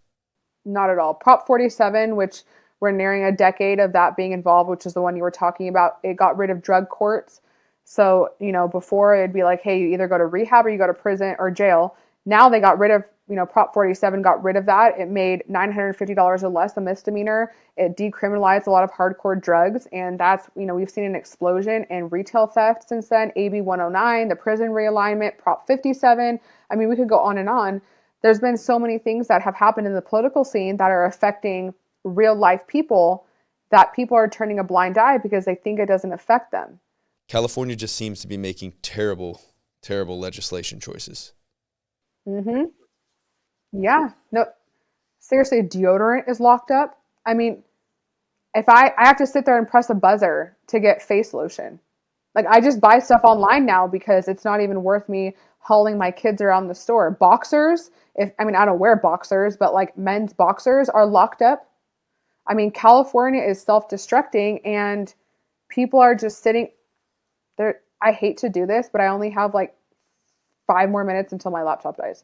Not at all. Prop 47, which we're nearing a decade of that being involved, which is the one you were talking about, it got rid of drug courts. So, before it'd be like, hey, you either go to rehab or you go to prison or jail. Now they got rid of Prop 47 got rid of that. It made $950 or less a misdemeanor. It decriminalized a lot of hardcore drugs. And that's, we've seen an explosion in retail theft since then. AB 109, the prison realignment, Prop 57. I mean, we could go on and on. There's been so many things that have happened in the political scene that are affecting real life people that people are turning a blind eye because they think it doesn't affect them. California just seems to be making terrible, terrible legislation choices. Mm-hmm. Yeah. No, seriously, deodorant is locked up. I mean, if I have to sit there and press a buzzer to get face lotion. Like, I just buy stuff online now because it's not even worth me hauling my kids around the store. Boxers, I don't wear boxers, but like men's boxers are locked up. I mean, California is self-destructing and people are just sitting there. I hate to do this, but I only have like 5 more minutes until my laptop dies.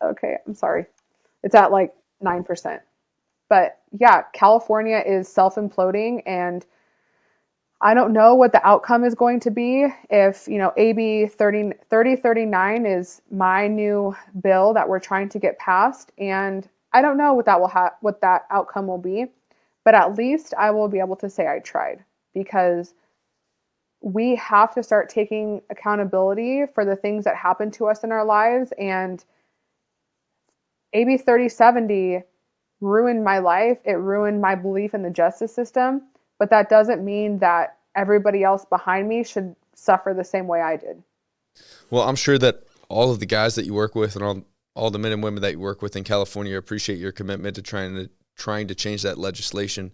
Okay, I'm sorry. It's at like 9%. But yeah, California is self-imploding, and I don't know what the outcome is going to be. If, AB 3039 is my new bill that we're trying to get passed, and I don't know what that outcome will be, but at least I will be able to say I tried, because we have to start taking accountability for the things that happen to us in our lives. And AB 3070 ruined my life. It ruined my belief in the justice system, but that doesn't mean that everybody else behind me should suffer the same way I did. Well, I'm sure that all of the guys that you work with and all the men and women that you work with in California appreciate your commitment to trying to change that legislation.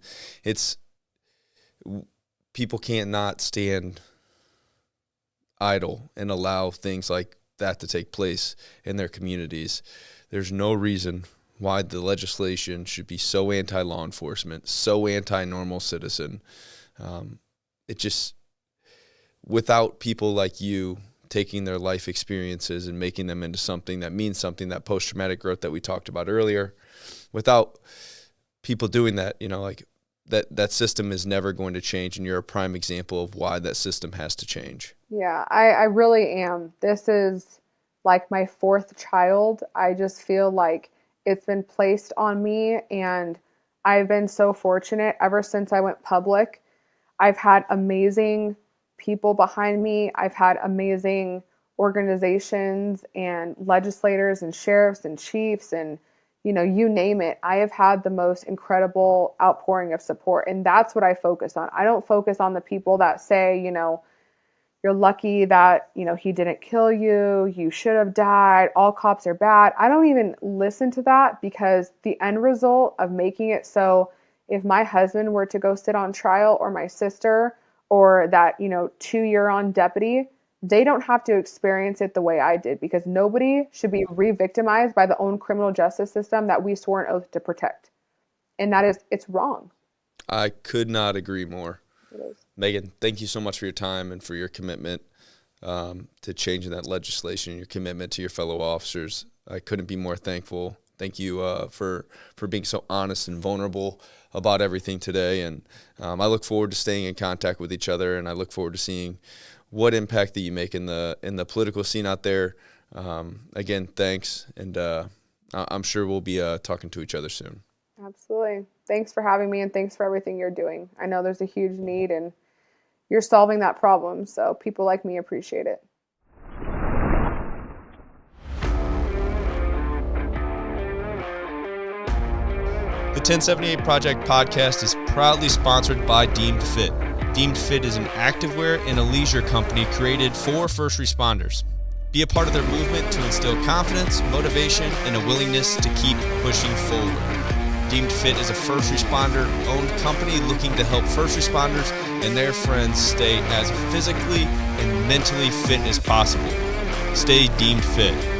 People can't not stand idle and allow things like that to take place in their communities. There's no reason why the legislation should be so anti-law enforcement, so anti-normal citizen. Without people like you taking their life experiences and making them into something that means something, that post-traumatic growth that we talked about earlier, without people doing that, that system is never going to change, and you're a prime example of why that system has to change. Yeah, I really am. This is like my 4th child. I just feel like it's been placed on me, and I've been so fortunate ever since I went public. I've had amazing people behind me. I've had amazing organizations and legislators and sheriffs and chiefs and, you name it. I have had the most incredible outpouring of support, and that's what I focus on. I don't focus on the people that say, you're lucky that, he didn't kill you. You should have died. All cops are bad. I don't even listen to that, because the end result of making it so if my husband were to go sit on trial, or my sister, or that, 2-year-on deputy, they don't have to experience it the way I did, because nobody should be re-victimized by the own criminal justice system that we swore an oath to protect. And it's wrong. I could not agree more. It is. Meagan, thank you so much for your time and for your commitment to changing that legislation, your commitment to your fellow officers. I couldn't be more thankful. Thank you for being so honest and vulnerable about everything today. And I look forward to staying in contact with each other, and I look forward to seeing what impact that you make in the political scene out there. Again, thanks, and I'm sure we'll be talking to each other soon. Absolutely. Thanks for having me, and thanks for everything you're doing. I know there's a huge need, and you're solving that problem, so people like me appreciate it. The 1078 Project podcast is proudly sponsored by Deemed Fit. Deemed Fit is an activewear and a leisure company created for first responders. Be a part of their movement to instill confidence, motivation, and a willingness to keep pushing forward. Deemed Fit is a first responder-owned company looking to help first responders and their friends stay as physically and mentally fit as possible. Stay Deemed Fit.